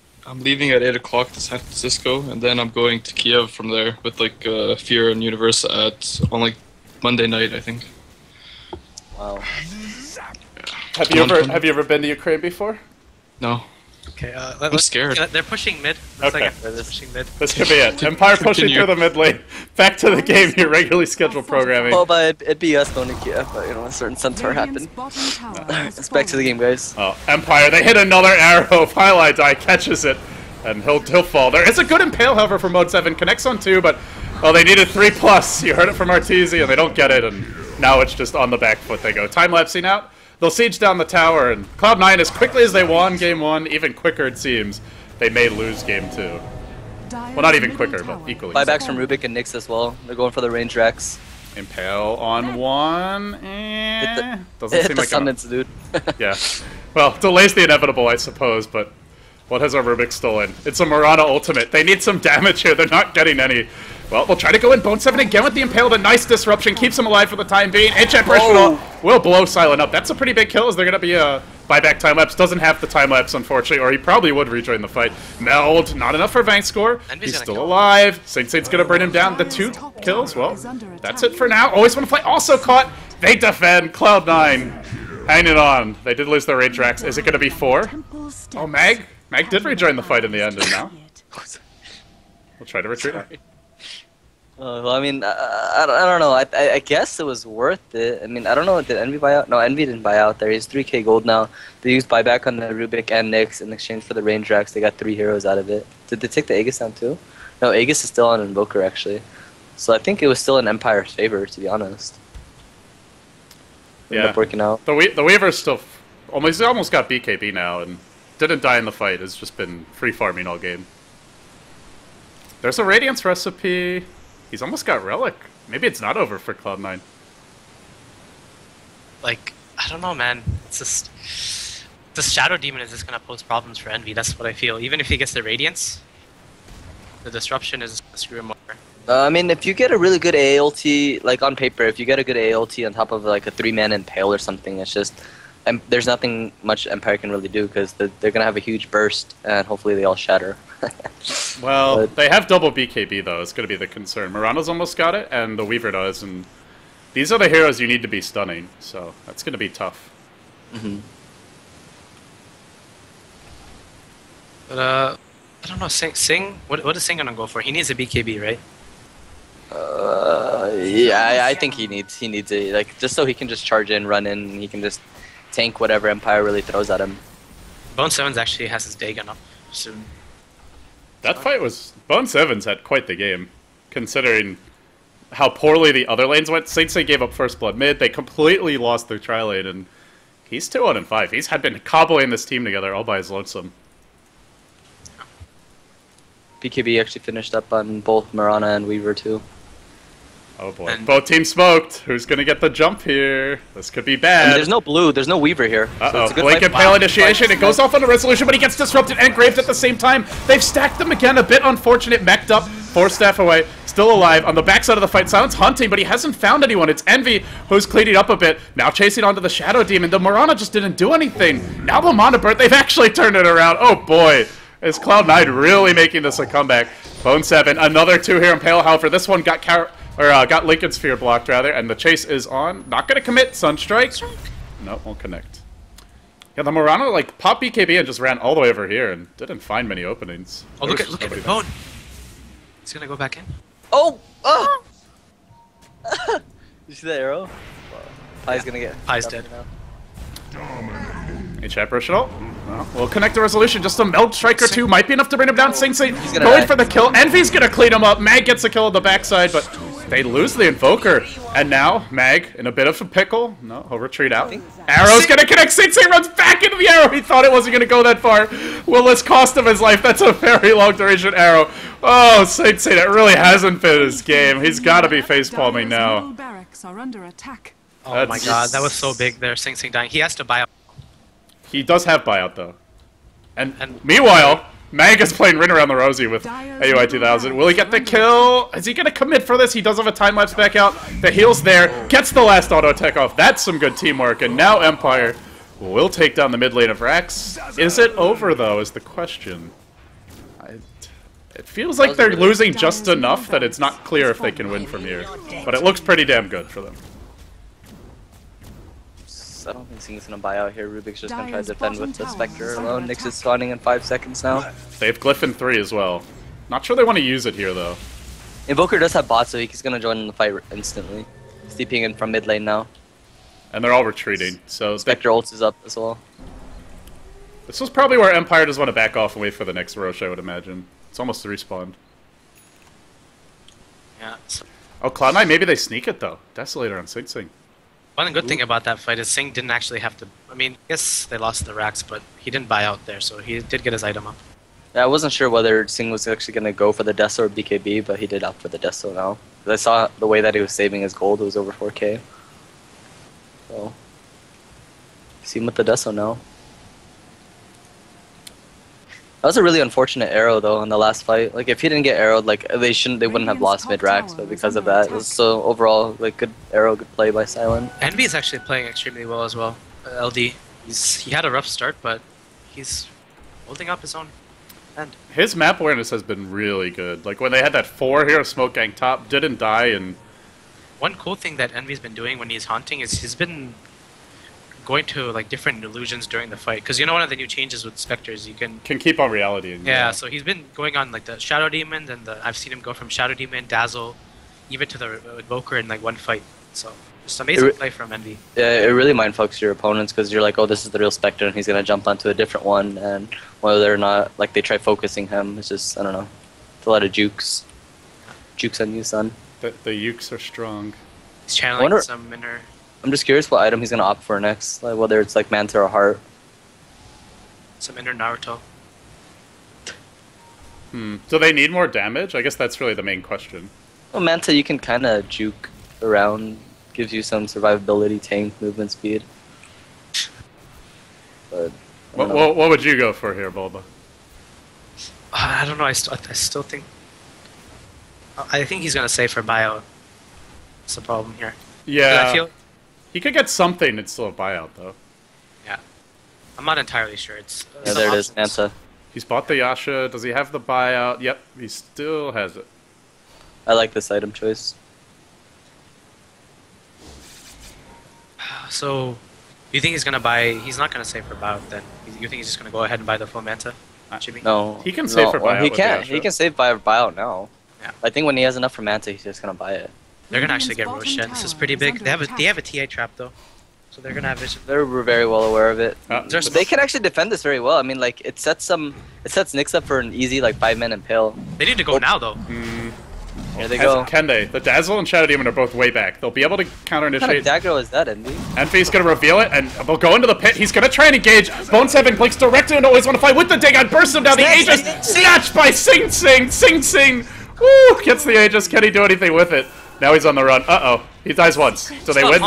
leaving at 8 o'clock to San Francisco, and then I'm going to Kiev from there with like Fear and Universe on like Monday night, I think. Wow. Have you ever been to Ukraine before? No. Okay. I'm scared. They're pushing mid. Looks Okay. like they're pushing mid. This could be it. Empire pushing Continue. through the mid lane. Back to the game. Your regularly scheduled programming. Well, but it'd be us going to Kiev, but you know, a certain centaur Radiant's happened. bottom tower has Let's back to the fallen. game, guys. Oh, Empire, they hit another arrow. Highlight Die catches it, and he'll fall. There is a good impale, however, for Mode 7. Connects on 2, but, oh, they needed 3+. You heard it from Arteezy, and they don't get it, and now it's just on the back foot they go. Time-lapsing out. They'll siege down the tower, and Cloud9, as quickly as they won Game 1, even quicker it seems, they may lose Game 2. Dyer's Well, not even middle quicker, but tower equally. has Buybacks from fallen. Rubik and Nyx as well. They're going for the range racks. Impale on one. Doesn't seem the like summons, dude. Yeah. Well, delays the inevitable, I suppose, but what has our Rubik stolen? It's a Murana ultimate. They need some damage here. They're not getting any. Well, we'll try to go in Bone 7 again with the Impale, but nice disruption. Keeps him alive for the time being. HF will blow Silent up. That's a pretty big kill. Is there going to be a buyback time-lapse? Doesn't have the time-lapse, unfortunately, or he probably would rejoin the fight. Meld, not enough for Vank score. He's still alive. Saint's going to bring him down. The 2 kills, well, that's it for now. Always want to play. Also caught. They defend. Cloud9 hanging on. They did lose their range racks. Is it going to be 4? Oh, Mag did rejoin the fight in the end, and now we'll try to retreat. Well, I mean, I don't know. I guess it was worth it. I mean, I don't know. Did Envy buy out? No, Envy didn't buy out there. He's 3k gold now. They used buyback on the Rubik and Nyx in exchange for the range racks. They got 3 heroes out of it. Did they take the Aegis down too? No, Aegis is still on Invoker, actually. So I think it was still in Empire's favor, to be honest. Ended up working out. The Weaver's still almost got BKB now and didn't die in the fight. Has just been free farming all game. There's a Radiance recipe. He's almost got Relic. Maybe it's not over for Cloud9. Like, I don't know, man. It's just... The Shadow Demon is just gonna pose problems for Envy. That's what I feel. Even if he gets the Radiance, the Disruption is gonna screw him over. I mean, if you get a really good ALT, like on paper, if you get a good ALT on top of like a 3-man Impale or something, it's just... there's nothing much Empire can really do because they're gonna have a huge burst and hopefully they all shatter. Well, they have double BKB though. It's gonna be the concern. Murana's almost got it, and the Weaver does, and these are the heroes you need to be stunning. So that's gonna be tough. But I don't know. Sing. What is Sing gonna go for? He needs a BKB, right? Yeah, I think he needs it, like, just so he can just charge in, run in, and he can just tank whatever Empire really throws at him. Bone 7's actually has his Dagon up soon. That fight was... Bone 7's had quite the game, considering how poorly the other lanes went. Saint gave up first blood mid. They completely lost their tri lane, and he's 2-1-5. He's had been cobbling this team together all by his lonesome. BKB actually finished up on both Murana and Weaver too. Oh boy. Both teams smoked. Who's gonna get the jump here? This could be bad. I mean, there's no blue, there's no Weaver here. Uh-oh. So Blink and Pale initiation. It goes off on a resolution, but he gets disrupted and graved at the same time. They've stacked them again. A bit unfortunate. Mech'd up. 4 staff away. Still alive. On the backside of the fight, Silent's hunting, but he hasn't found anyone. It's Envy who's cleaning up a bit. Now chasing onto the Shadow Demon. The Murana just didn't do anything. Now the Mana Burst. They've actually turned it around. Oh boy. Is Cloud9 really making this a comeback? Bone 7, another 2 here in Pale. However, this one got got Lincoln Sphere blocked, rather, and the chase is on. Not going to commit. Sunstrike. No, won't connect. Yeah, the Murana, like, popped BKB and just ran all the way over here and didn't find many openings. Oh, look at Bone. He's going to go back in. Oh! Oh! You see that arrow? Well, Pie's going to get... Pie's dead. Hey, chat Roshan. Well, we'll connect the resolution. Just a Meld Striker 2 might be enough to bring him down. Sing going for the kill. Envy's gonna clean him up. Mag gets a kill on the backside, but they lose the Invoker. And now, Mag in a bit of a pickle. No, he'll retreat out. Arrow's gonna connect. Sing runs back into the arrow. He thought it wasn't gonna go that far. Will this cost him his life? That's a very long duration arrow. Oh, Sing, that really hasn't been his game. He's gotta be facepalming now. Barracks are under attack. Oh my god, that was so big there. Sing dying. He has to buy up. He does have buyout, though. And meanwhile, Mag is playing Rin around the Rosie with AUI 2000. Will he get the kill? Is he going to commit for this? He does have a time-lapse back out. The heal's there. Gets the last auto-tech off. That's some good teamwork. And now Empire will take down the mid lane of Rax. Is it over, though, is the question. It feels like they're losing just enough that it's not clear if they can win from here. But it looks pretty damn good for them. I don't think Sing's gonna buy out here. Rubik's just gonna try to defend with the Spectre alone. Nyx is spawning in 5 seconds now. They have Glyph in 3 as well. Not sure they want to use it here, though. Invoker does have bot, so he's gonna join in the fight instantly. He's TPing in from mid lane now. And they're all retreating, so... Spectre ult is up as well. This was probably where Empire just want to back off and wait for the next Roche, I would imagine. It's almost respawned. Yeah. Oh, Cloud9, maybe they sneak it, though. Desolator on Sing. One good thing about that fight is Sing didn't actually have to... I mean, I guess they lost the racks, but he didn't buy out there, so he did get his item up. Yeah, I wasn't sure whether Singh was actually going to go for the Deso or BKB, but he did opt for the Deso now. 'Cause I saw the way that he was saving his gold, it was over 4k. So, see him with the Deso now. That was a really unfortunate arrow though in the last fight. Like if he didn't get arrowed, like they wouldn't have lost mid racks, but because of that, it was so overall like good arrow, good play by Silent. Envy is actually playing extremely well as well. LD, he had a rough start, but he's holding up his own end. His map awareness has been really good. Like when they had that 4 here, Smoke Gang top, didn't die, and One cool thing that Envy's been doing when he's haunting is he's been going to like different illusions during the fight. Because you know one of the new changes with Spectres, you can keep on reality. And, yeah, so he's been going on like the Shadow Demon, and I've seen him go from Shadow Demon, Dazzle, even to the Invoker in like one fight. So just amazing play from Envy. Yeah, it really mindfucks your opponents because you're like, oh, this is the real Spectre, and he's gonna jump onto a different one, and whether or not like they try focusing him, it's just I don't know, it's a lot of jukes on you, son. The ukes are strong. He's channeling some inner. I'm just curious what item he's gonna opt for next, like whether it's like Manta or Heart. Some inner Naruto. Do they need more damage? I guess that's really the main question. Well, Manta you can kind of juke around, gives you some survivability, tank, movement speed. But what would you go for here, Bulba? I don't know. I still think. I think he's gonna save for bio. That's the problem here. Yeah. I feel. He could get something and still a buyout, though. Yeah. I'm not entirely sure. It's yeah, there it is, Manta. He's bought the Yasha. Does he have the buyout? Yep, he still has it. I like this item choice. So, you think he's gonna buy? He's not gonna save for buyout then. You think he's just gonna go ahead and buy the full Manta? Chibi? No. He can save for buyout. He can. He can save by buyout now. Yeah. I think when he has enough for Manta, he's just gonna buy it. They're gonna actually get Roshan. This is pretty big. They have a TA trap though, so they're gonna have vision. They're very well aware of it. But they can actually defend this very well. I mean, like it sets Nyx up for an easy like 5-man impale. They need to go now though. Here they go. Can they? The Dazzle and Shadow Demon are both way back. They'll be able to counter What kind initiate. of dagger is that, Envy? Envy's gonna reveal it, and they'll go into the pit. He's gonna try and engage. Bone 7 blinks directly into Always Wanna Fight with the dig on. Bursts him down. The Aegis snatched by Sing Sing. Sing Sing. Woo! Gets the Aegis. Can he do anything with it? Now he's on the run. Uh-oh. He dies once. Do they win?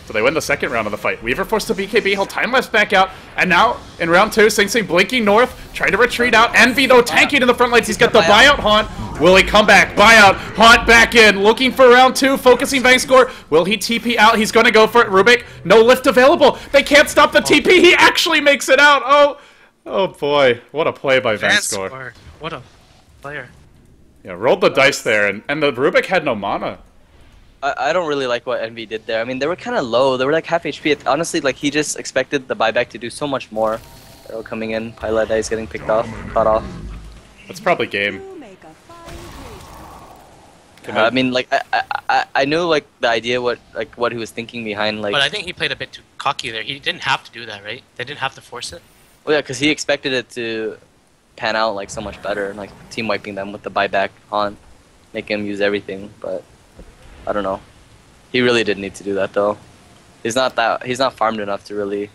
So they win the second round of the fight. Weaver forced to BKB. He'll time-lapse back out. And now, in round 2, Sing Sing blinking north, trying to retreat out. Envy, though, tanking in the front lines. He's got the buyout haunt. Will he come back? Buyout. Haunt back in. Looking for round 2. Focusing bank score. Will he TP out? He's going to go for it. Rubik, no lift available. They can't stop the TP. He actually makes it out. Oh boy. What a play by Vanscore. What a player. Yeah, rolled the dice there. And the Rubik had no mana. I don't really like what Envy did there. I mean, they were kind of low. They were like half HP. Honestly, like he just expected the buyback to do so much more. Arrow coming in. Pilot Ice getting picked off, caught off. That's probably game. I mean, like I knew like the idea what he was thinking behind like. But I think he played a bit too cocky there. He didn't have to do that, right? They didn't have to force it. Well, yeah, because he expected it to pan out like so much better, like team wiping them with the buyback on, make him use everything. But I don't know. He really didn't need to do that though. He's not farmed enough to really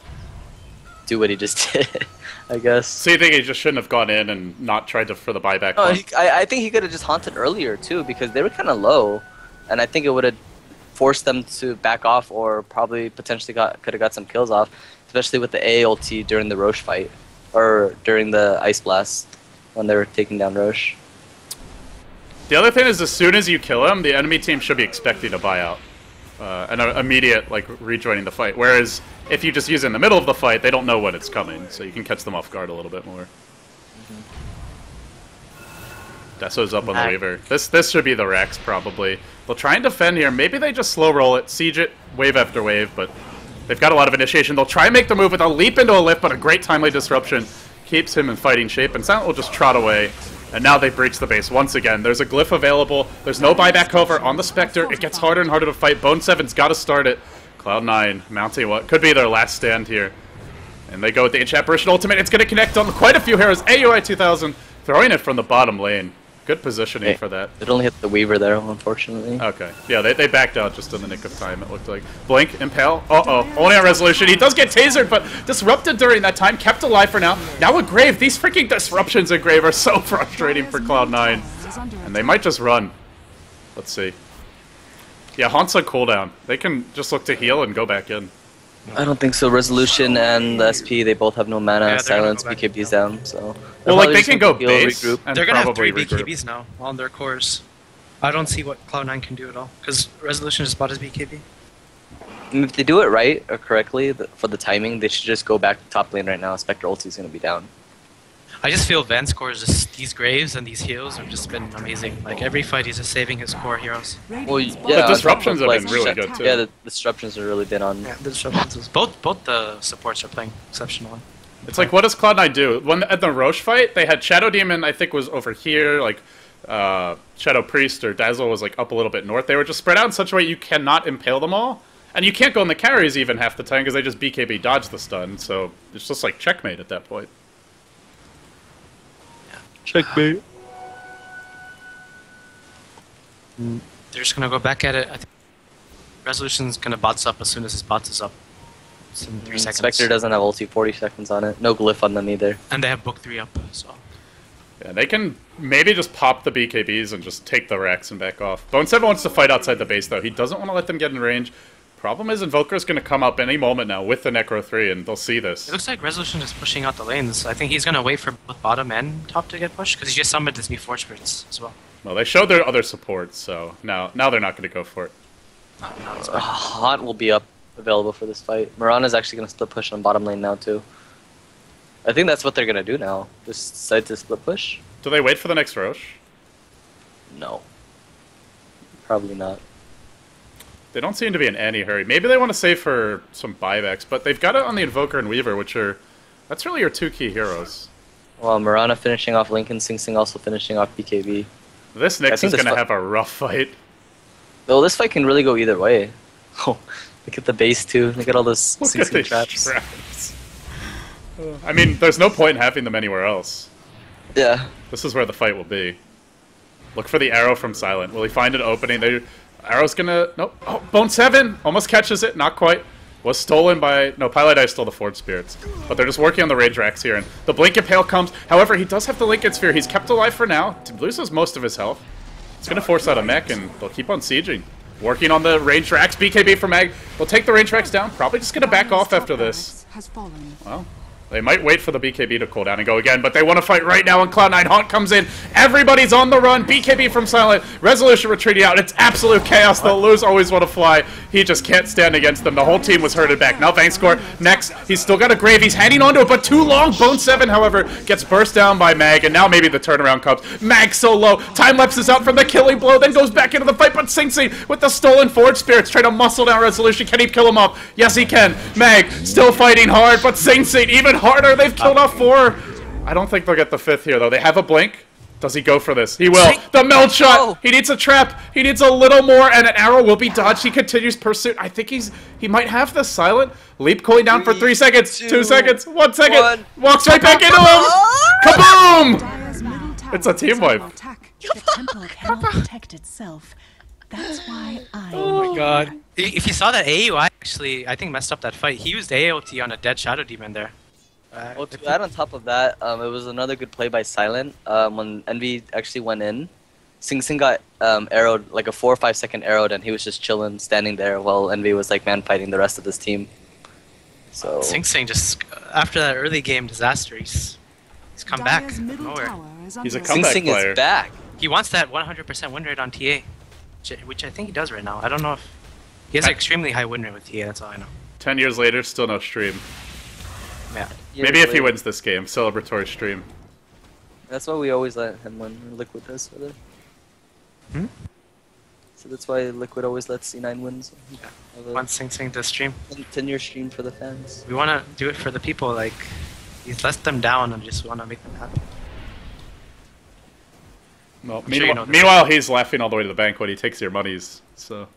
do what he just did, I guess. So you think he just shouldn't have gone in and not tried for the buyback? No, I think he could have just haunted earlier too, because they were kind of low, and I think it would have forced them to back off, or probably potentially could have got some kills off, especially with the A ulti during the Roche fight, or during the Ice Blast when they were taking down Roche. The other thing is, as soon as you kill him, the enemy team should be expecting a buyout. An immediate, like, rejoining the fight. Whereas, if you just use it in the middle of the fight, they don't know when it's coming, so you can catch them off guard a little bit more. Deso's up on the Weaver. This should be the Rex, probably. They'll try and defend here. Maybe they just slow roll it, siege it, wave after wave, but they've got a lot of initiation. They'll try and make the move with a leap into a lift, but a great timely disruption keeps him in fighting shape, and Silent will just trot away. And now they breach the base once again. There's a glyph available. There's no buyback cover on the Spectre. It gets harder and harder to fight. Bone 7's got to start it. Cloud9 mounting what could be their last stand here. And they go with the Ancient Apparition Ultimate. It's going to connect on quite a few heroes. AUI 2000 throwing it from the bottom lane. Good positioning Okay. for that. It only hit the Weaver there, unfortunately. Okay. Yeah, they backed out just in the nick of time, it looked like. Blink, Impale. Uh-oh. Only on resolution. He does get tasered, but disrupted during that time. Kept alive for now. Now with Grave. These freaking disruptions at Grave are so frustrating for Cloud9. And they might just run. Let's see. Yeah, Haunt's on cooldown. They can just look to heal and go back in. I don't think so. Resolution and the SP, they both have no mana. Yeah, they're gonna Silence, go back BKB's down. down, so... Well, They're like, probably they just can gonna go heal, base regroup. and They're gonna have probably 3 regroup. BKBs now on their cores. I don't see what Cloud9 can do at all, because Resolution just bought his BKB. And if they do it right or correctly for the timing, they should just go back to top lane right now. Spectre ulti's gonna be down. I just feel Van's core is just these Graves and these heals have just been amazing. Like every fight he's just saving his core heroes. Well, yeah, The on top disruptions of, have been really good, too. Yeah, the disruptions have really been on. Yeah, the disruptions. Both the supports are playing exceptionally. It's like, what does Cloud9 do? When at the Roche fight, they had Shadow Demon, I think, was over here, like, Shadow Priest or Dazzle was, like, up a little bit north. They were just spread out in such a way you cannot impale them all. And you can't go in the carries even half the time because they just BKB dodge the stun, so it's just like checkmate at that point. Checkmate. They're just gonna go back at it. I think Resolution's gonna bots up as soon as his bots is up. It's in 3 seconds. Spectre doesn't have ulti, 40 seconds on it. No glyph on them either. And they have book 3 up, so. Yeah, they can maybe just pop the BKBs and just take the Rex and back off. Bone 7 wants to fight outside the base, though. He doesn't want to let them get in range. Problem is, Invoker's going to come up any moment now with the Necro 3, and they'll see this. It looks like Resolution is pushing out the lanes. I think he's gonna wait for both bottom and top to get pushed, because he just summoned his new Forge Spirits as well. Well, they showed their other supports, so now they're not going to go for it. Not as bad. Haunt will be up available for this fight. Mirana's actually going to split push on bottom lane now, too. I think that's what they're going to do now. Just decide to split push? Do they wait for the next Roche? No. Probably not. They don't seem to be in any hurry. Maybe they want to save for some buybacks, but they've got it on the Invoker and Weaver, which are... That's really your 2 key heroes. Well, Mirana finishing off Lincoln, Sing Sing also finishing off BKB. This Nyx think is this going to fi- have a rough fight. Though this fight can really go either way. Oh, look at the base, too. Look at all those Look Sing at Sing these traps. traps. I mean, there's no point in having them anywhere else. Yeah. This is where the fight will be. Look for the arrow from Silent. Will he find an opening? Arrow's gonna... Nope. Oh, Bone 7! Almost catches it. Not quite. Was stolen by... No, Pilot Eye stole the Forge Spirits. But they're just working on the Rage Racks here. And the Blink Impale comes. However, he does have the Lincoln Sphere. He's kept alive for now. Loses most of his health. It's gonna force out a mech, and they'll keep on sieging. Working on the Range Racks. BKB for Mag. They'll take the Range Racks down. Probably just gonna back off after this. Has fallen. Well... They might wait for the BKB to cool down and go again, but they want to fight right now, and Cloud9 Haunt comes in. Everybody's on the run. BKB from Silent. Resolution retreating out. It's absolute chaos. They'll lose, always want to fly. He just can't stand against them. The whole team was herded back. Now Vangscore next. He's still got a Grave. He's hanging onto it, but too long. Bone 7, however, gets burst down by Mag, and now maybe the turnaround comes. Mag so low. Time lapses out from the killing blow, then goes back into the fight, but Sing Sing with the stolen Forge Spirits trying to muscle down Resolution. Can he kill him off? Yes, he can. Mag still fighting hard, but Sing Sing even harder. They've killed off 4. I don't think they'll get the 5th here, though. They have a Blink. Does he go for this? He will. The melt shot! Oh. He needs a trap. He needs a little more, and an arrow will be dodged. He continues pursuit. I think he might have the Silent. Leap cooling down for 3 seconds. 2 seconds. 1 second. 1. Walks right back into him. Kaboom! Dire's middle tower It's a team is under wipe. attack. The temple cannot protect itself. That's why I. Oh my god. If you saw that AUI actually, I think messed up that fight. He used AOT on a dead Shadow Demon there. Well, to add on top of that, it was another good play by Silent. When Envy actually went in, Sing Sing got arrowed, like a 4 or 5 second arrowed, and he was just chilling, standing there while Envy was like man fighting the rest of his team. So Sing Sing just, after that early game disaster, he's come back Dire's from middle nowhere. tower is He's a under Sing comeback Sing player. is back. He wants that 100% win rate on TA, which I think he does right now. I don't know if... He has an extremely high win rate with TA, that's all I know. 10 years later, still no stream. Yeah. Maybe if he wins this game, celebratory stream. That's why we always let him win. Liquid does with it. Hmm? So that's why Liquid always lets C9 win. So Want Sing Sing to stream. 10-year stream for the fans. We want to do it for the people, like... He's let them down and just want to make them happy. Well, I'm sure you know this. meanwhile, he's laughing all the way to the bank when he takes your monies. So,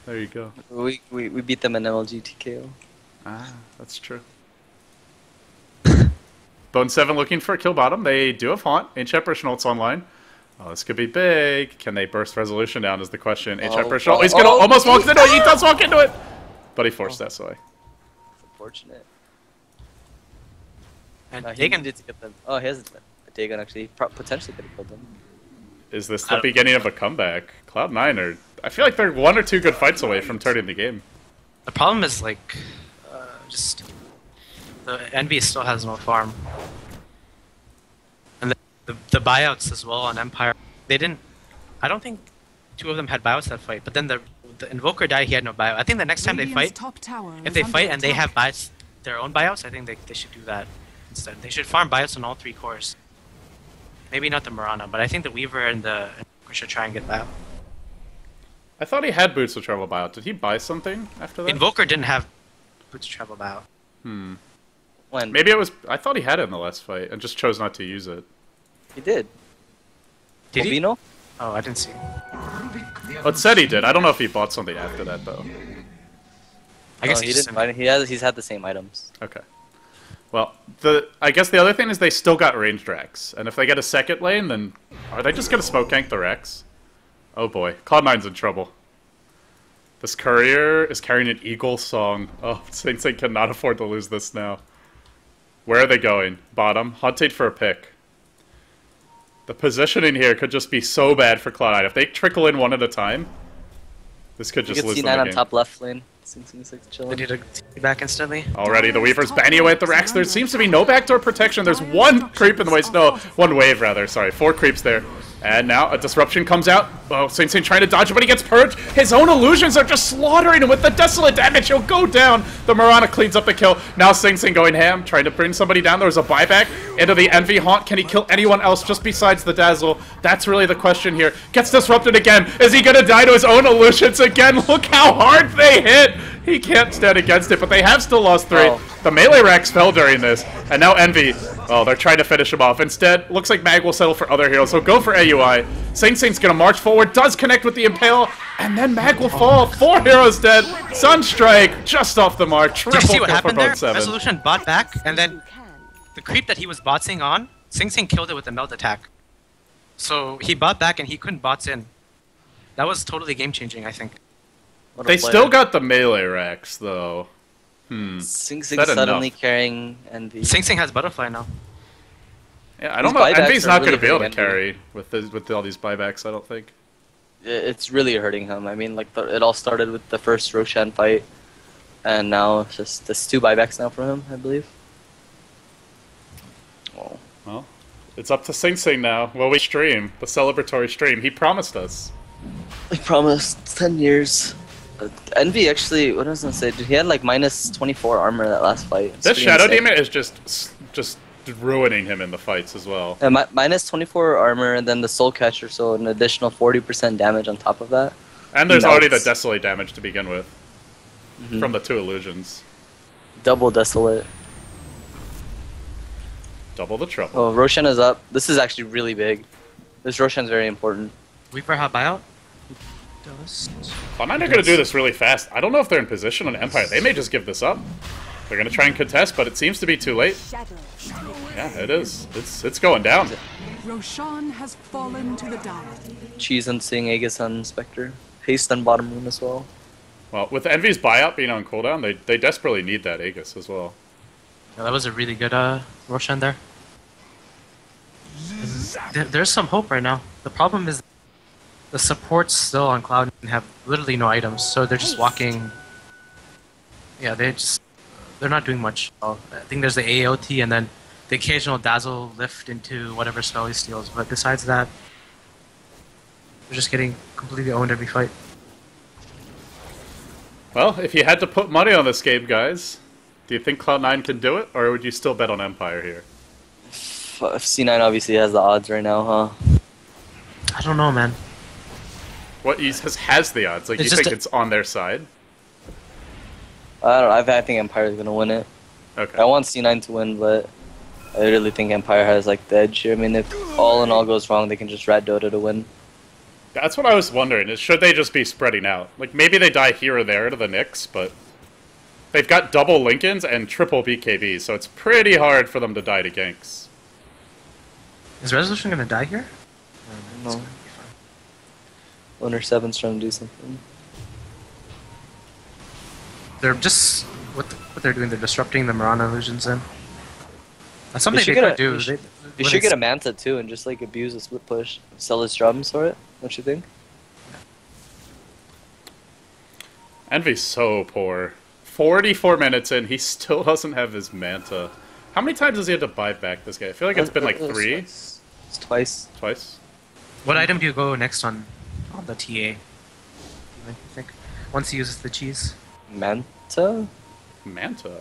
there you go. We beat them in MLG TKO. Ah, that's true. Bone 7 looking for a kill bottom. They do have Haunt. Ancient Apparition ult's online. Oh, this could be big. Can they burst resolution down is the question. Oh, HI pressure. Oh, he's gonna almost walk into it. He does walk into it! But he forced that away. It's unfortunate. And No, he Dagon needed to get them. Oh, he has a Dagon actually. Potentially could have killed them. Is this the beginning of a comeback? Cloud9 are... I feel like they're 1 or 2 good fights away from turning the game. The problem is like, just the Envy still has no farm, and the buyouts as well on Empire. They didn't. I don't think 2 of them had buyouts that fight. But then the Invoker died. He had no buyout. I think the next time they fight, if they fight and they have buyouts, their own buyouts, I think they should do that instead. They should farm buyouts on all 3 cores. Maybe not the Mirana, but I think the Weaver and the Invoker should try and get buyout. I thought he had Boots of Travel buyout. Did he buy something after that? Invoker didn't have Boots of Travel buyout. When? Maybe it was... I thought he had it in the last fight and just chose not to use it. He did. Did he? Bobino? Oh, I didn't see. Oh, it said he did. I don't know if he bought something after that, though. I guess he just didn't buy it. He's had the same items. Okay. Well, I guess the other thing is they still got ranged Rex. And if they get a second lane, then... Are they just going to smoke gank the Rex? Oh boy. Cloud9's in trouble. This courier is carrying an Eagle song. Oh, Sing Sing cannot afford to lose this now. Where are they going? Bottom. Hunting for a pick. The positioning here could just be so bad for Cloud9. If they trickle in one at a time, this could just lose them the C9 game. on top left lane. Sing Sing's like They chilling. need to take back instantly. Already, the Weaver's banning away at the Rex. There seems to be no backdoor protection. There's 1 creep in the way. No, 1 wave, rather. Sorry, 4 creeps there. And now a disruption comes out. Oh, Sing Sing trying to dodge it, but he gets purged. His own illusions are just slaughtering him with the desolate damage. He'll go down. The Mirana cleans up the kill. Now Sing Sing going ham, trying to bring somebody down. There was a buyback into the Envy Haunt. Can he kill anyone else just besides the Dazzle? That's really the question here. Gets disrupted again. Is he gonna die to his own illusions again? Look how hard they hit. He can't stand against it, but they have still lost 3. Oh. The melee Rex fell during this, and now Envy. Oh, they're trying to finish him off. Instead, looks like Mag will settle for other heroes, so go for AUI. Sing Sing's gonna march forward, does connect with the Impale, and then Mag will fall. 4 heroes dead. Sunstrike just off the mark. Did you Triple see what kill for happened there? both 7. Resolution bought back, and then the creep that he was botsing on, Sing Sing killed it with a melt attack. So he bought back and he couldn't bots in. That was totally game changing, I think. What a They player. still got the melee Rex, though. Sing Sing that suddenly enough? carrying Envy. Sing Sing has Butterfly now. Yeah, I don't These know. buybacks Envy's are not really going to be able to big, carry with all these buybacks, I don't think. It's really hurting him. I mean, like it all started with the first Roshan fight, and now it's just there's 2 buybacks now for him, I believe. Oh. Well, it's up to Sing Sing now. Well, we stream the celebratory stream. He promised us. I promised 10 years. Envy actually, what was I gonna say? Dude, he had like minus 24 armor that last fight. It's This pretty Shadow insane. Demon is just ruining him in the fights as well. Minus 24 armor, and then the Soul Catcher, so an additional 40% damage on top of that. And there's He already the melts. Desolate damage to begin with Mhm. from the 2 illusions. Double Desolate. Double the trouble. Oh, Roshan is up. This is actually really big. This Roshan's very important. Weaver have buyout? Cloud9 are going to do this really fast. I don't know if they're in position on Empire. They may just give this up. They're going to try and contest, but it seems to be too late. Yeah, it is. It's going down. Roshan has fallen to the dire. Cheese and Sing, Aegis on Spectre. Haste on bottom room as well. Well, with Envy's buyout being on cooldown, they desperately need that Aegis as well. Yeah, that was a really good Roshan there. There's some hope right now. The problem is the supports still on Cloud have literally no items, so they're just walking. Yeah, they're not doing much. I think there's the AOT and then the occasional Dazzle lift into whatever spell he steals, but besides that, they're just getting completely owned every fight. Well, if you had to put money on this game, guys, do you think Cloud9 can do it, or would you still bet on Empire here? C9 obviously has the odds right now, huh? I don't know, man. What he has the odds? Like, It's you just think it's on their side? I don't know. I think Empire's gonna win it. Okay. I want C9 to win, but I really think Empire has like the edge here. I mean, if all in all goes wrong, they can just rat Dota to win. That's what I was wondering, is should they just be spreading out? Like, maybe they die here or there to the Nyx, but they've got double Lincolns and triple BKBs, so it's pretty hard for them to die to ganks. Is Resolution gonna die here? No. Owner 7's trying to do something. They're just what they're doing. They're disrupting the Mirana illusions in. That's something should they get could a- do. You should get a Manta too and just like abuse a split push. Sell his drums for it, don't you think? Envy's so poor. 44 minutes in, he still doesn't have his Manta. How many times has he had to buy back this guy? I feel like it's been like 3? It's twice. Twice? What item do you go next on the TA? You think once he uses the cheese? Manta? Manta?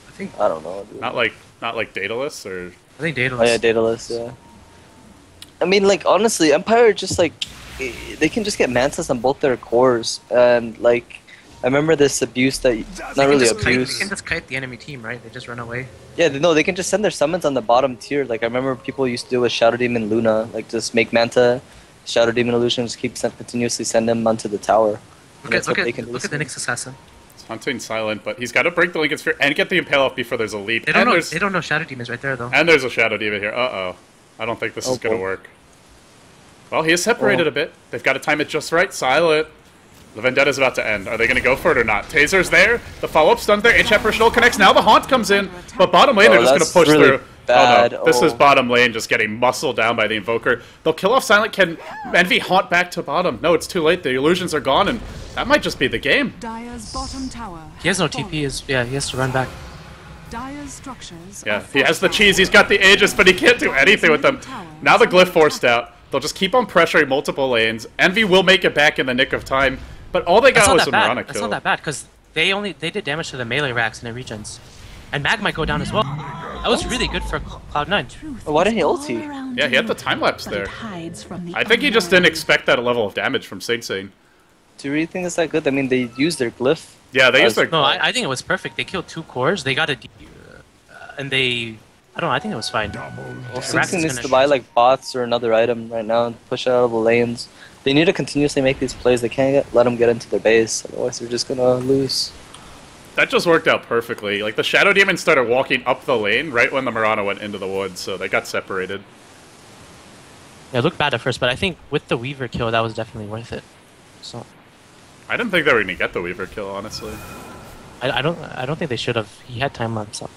I think I don't know. Dude. Not like Daedalus or... I think Daedalus. Oh yeah, Daedalus, yeah. I mean, like, honestly, Empire just, like, they can just get Mantas on both their cores, and, like, I remember this abuse that, not really They abuse. can just kite the enemy team, right? They just run away. Yeah, no, they can just send their summons on the bottom tier. Like, I remember people used to do with Shadow Demon Luna, like, just make Manta, Shadow Demon Illusion, just keep continuously send them onto the tower. Look at the Nyx Assassin. It's hunting silent, but he's got to break the Lincoln Sphere and get the Impale off before there's a leap. They don't know Shadow Demon's right there though. And there's a Shadow Demon here. Uh-oh. I don't think this is going to work. Well, he is separated a bit. They've got to time it just right. Silent. The Vendetta's about to end. Are they going to go for it or not? Taser's there. The follow-up stuns there. H.F. Rational connects. Now the Haunt comes in. But bottom lane, they're just going to push really through. bad. Oh, no. This is bottom lane just getting muscled down by the Invoker. They'll kill off Silent. Can Envy haunt back to bottom? No, it's too late. The illusions are gone, and that might just be the game. Dire's bottom tower. He has no TP. He has to run back. Dire's structures. Yeah, he has the cheese. He's got the Aegis, but he can't do anything with them. Now the Glyph forced out. They'll just keep on pressuring multiple lanes. Envy will make it back in the nick of time. But all they got was a Mirana kill. That's not that bad, because they did damage to the melee racks and their regens. And Mag might go down as well. That was really good for Cloud9. Why didn't he ulti? Yeah, he had the time-lapse there. I think he just didn't expect that level of damage from Sing Sing. Do you really think it's that good? I mean, they used their glyph. Yeah, they used their... No, I think it was perfect. They killed 2 cores. They got a... and they... I don't know, I think it was fine. Well, Sing Sing needs to buy, like, bots or another item right now and push out of the lanes. They need to continuously make these plays. They can't let them get into their base, otherwise they're just gonna lose. That just worked out perfectly. Like, the Shadow Demon started walking up the lane right when the Mirana went into the woods, so they got separated. Yeah, it looked bad at first, but I think with the Weaver kill, that was definitely worth it. So I didn't think they were gonna get the Weaver kill, honestly. I don't think they should have. He had time lapse up.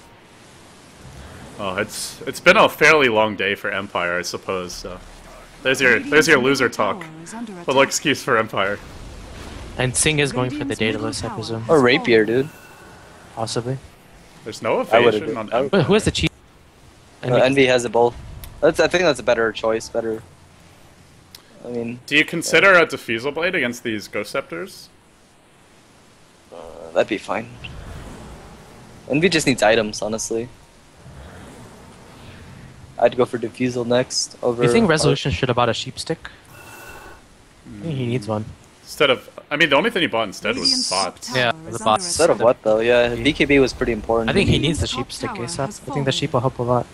Oh, it's been a fairly long day for Empire, I suppose. So there's your loser talk. Little excuse for Empire. And Sing is going for the Daedalus, I presume. Or Rapier, dude. Possibly. There's no I would've evasion on been- I would- Empire. Who has the cheat? No, Envy has it both. I think that's a better choice. Better. I mean, Do you consider a Diffusal Blade against these Ghost Scepters? that'd be fine. Envy just needs items, honestly. I'd go for Diffusal next over... Do you think Resolution should have bought a sheep stick? I think he needs one. Instead of... I mean, the only thing he bought instead was bots. Yeah, the bots. Instead of what, though? Yeah, BKB was pretty important. I think he needs the sheep stick ASAP. I think the sheep will help a lot.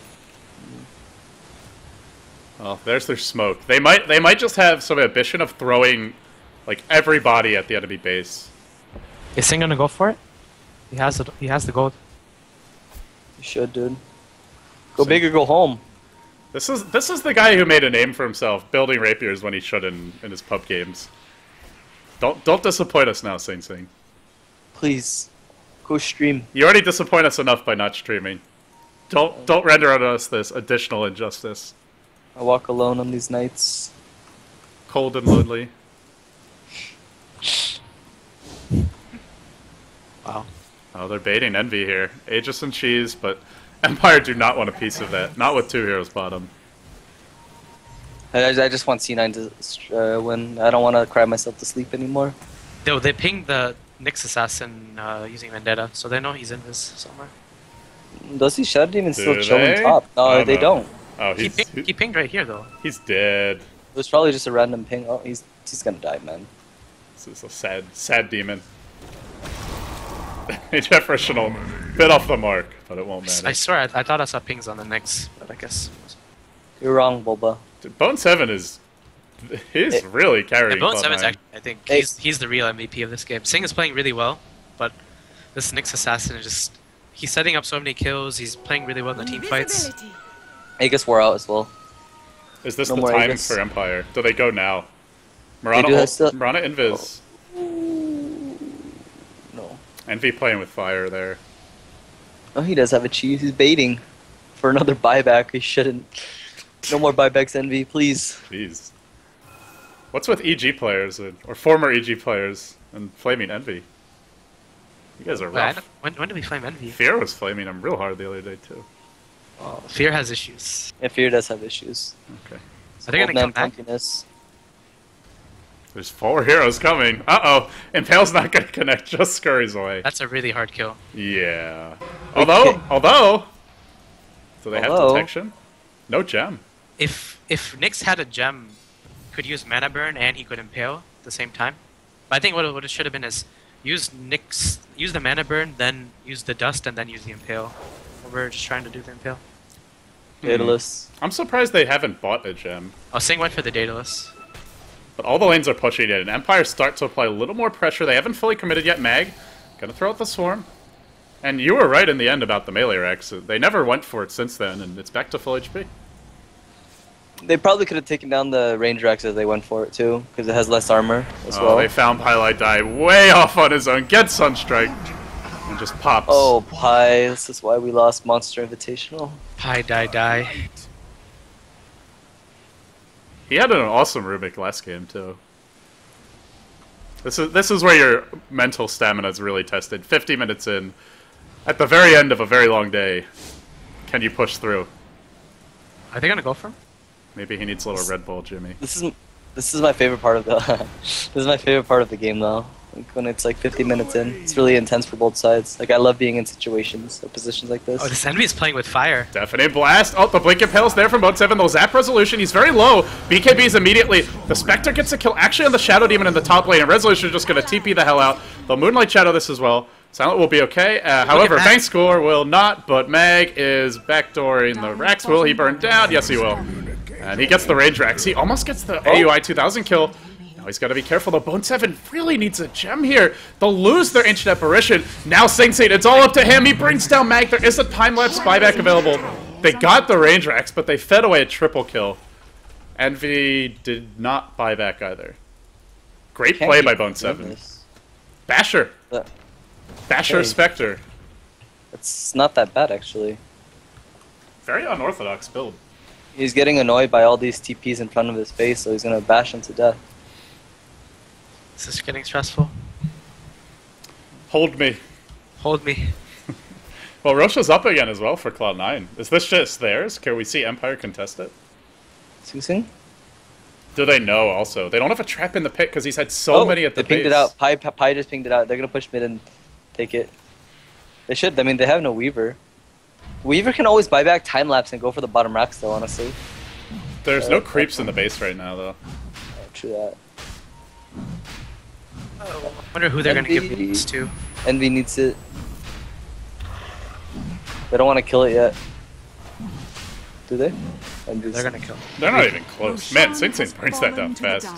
Oh, there's their smoke. They might just have some ambition of throwing, like, everybody at the enemy base. Is Sing gonna go for it? He has it. He has the gold. You should, dude. Go big or go home. This is the guy who made a name for himself, building rapiers when he should in his pub games. Don't disappoint us now, Sing Sing. Please, go stream. You already disappoint us enough by not streaming. Don't render on us this additional injustice. I walk alone on these nights. Cold and lonely. Wow. Oh, they're baiting Envy here. Aegis and Cheese, but Empire do not want a piece of that. Not with 2 heroes bottom. I just want C9 to win. I don't want to cry myself to sleep anymore. They pinged the Nyx Assassin using Vendetta, so they know he's in this somewhere. Does he Shadow Demon still Do chilling they? top? No, Oh, they no. don't. Oh, He pinged right here though. he's dead. It was probably just a random ping. Oh, he's gonna die, man. This is a sad demon. Jefferson bit off the mark, but it won't matter. I swear, I thought I saw pings on the Nyx, but I guess. You're wrong, Boba. Dude, Bone 7 is... He's really Yeah, carrying Bone Bone 7's 9. actually, I think Hey. he's the real MVP of this game. Sing is playing really well, but this Nyx Assassin is just he's setting up so many kills. He's playing really well in the team fights. Aegis wore out as well. Is this No the more time Aegis. for Empire? Do they go now? They Mirana, do have still- Mirana Invis. No. Envy playing with fire there. Oh, he does have a cheese. He's baiting for another buyback. He shouldn't. No more buybacks, Envy, please. Jeez. What's with EG players, or former EG players, and flaming Envy? You guys are Wait, I rough. don't- when did we flame Envy? Fear was flaming him real hard the other day, too. Fear has issues. Yeah, Fear does have issues. Okay. Are they gonna Old man come back? grumpiness. There's 4 heroes coming. Uh-oh. Impale's not going to connect, just scurries away. That's a really hard kill. Yeah. Okay. Although... Do they have Although- detection? No gem. If Nyx had a gem, he could use mana burn and he could impale at the same time. But I think what it should have been is use Nyx, use the mana burn, then use the dust, and then use the impale. We're just trying to do the impale. Daedalus. I'm surprised they haven't bought a gem. Oh, Sing went for the Daedalus. But all the lanes are pushing it, and Empire starts to apply a little more pressure. They haven't fully committed yet. Mag, gonna throw out the Swarm. And you were right in the end about the melee Rex. They never went for it since then, and it's back to full HP. They probably could have taken down the range Rex if they went for it too, because it has less armor as Oh, well. they found Highlight Die way off on his own. Gets Sunstrike. And just pops. Oh, Pi, this is why we lost Monster Invitational. Pi die. He had an awesome Rubik last game, too. This is where your mental stamina is really tested. 50 minutes in, at the very end of a very long day, can you push through? Are they gonna go for him? Maybe he needs a little Red Bull, Jimmy. This is my favorite part of the this is my favorite part of the game though. Like when it's like 50 minutes in, it's really intense for both sides. Like I love being in situations or positions like this. Oh, this enemy is playing with fire. Definite blast. Oh, the Blink Impale's there from Mode 7. They'll zap Resolution. He's very low. BKB's immediately. The Spectre gets a kill actually on the Shadow Demon in the top lane, and Resolution is just going to TP the hell out. They'll Moonlight Shadow this as well. Silent will be okay. However, Mag. Bank Score will not, but Mag is backdooring the Rax. Will he burn down? Yes, he will. And he gets the range Rax. He almost gets the AUI 2000 kill. Now he's got to be careful, though. Bone 7 really needs a gem here. They'll lose their Ancient Apparition. Now Sing Sing, it's all up to him. He brings down Mag. There is a time-lapse buyback available. They got the range Rax, but they fed away a triple kill. Envy did not buy back either. Great Can't play keep by Bone doing 7. this. Basher. But Basher Hey. Spectre. it's not that bad actually. Very unorthodox build. He's getting annoyed by all these TPs in front of his face, so he's gonna bash him to death. This is getting stressful. Hold me. Hold me. Well, Rosha's up again as well for Cloud9. Is this just theirs? Can we see Empire contest it? Susing? Do they know also? They don't have a trap in the pit because he's had so many at the they pinged base. it out. Pi just pinged it out. They're gonna push mid and take it. They should. I mean, they have no Weaver. Weaver can always buy back time lapse and go for the bottom racks though. Honestly, There's no creeps in the base right now, though. true that. I wonder who they're gonna give Envy. this to. Envy needs it. They don't want to kill it yet. Do they? Envy's- They're gonna kill. They're not even close. Man, Sing Sing brings that down fast.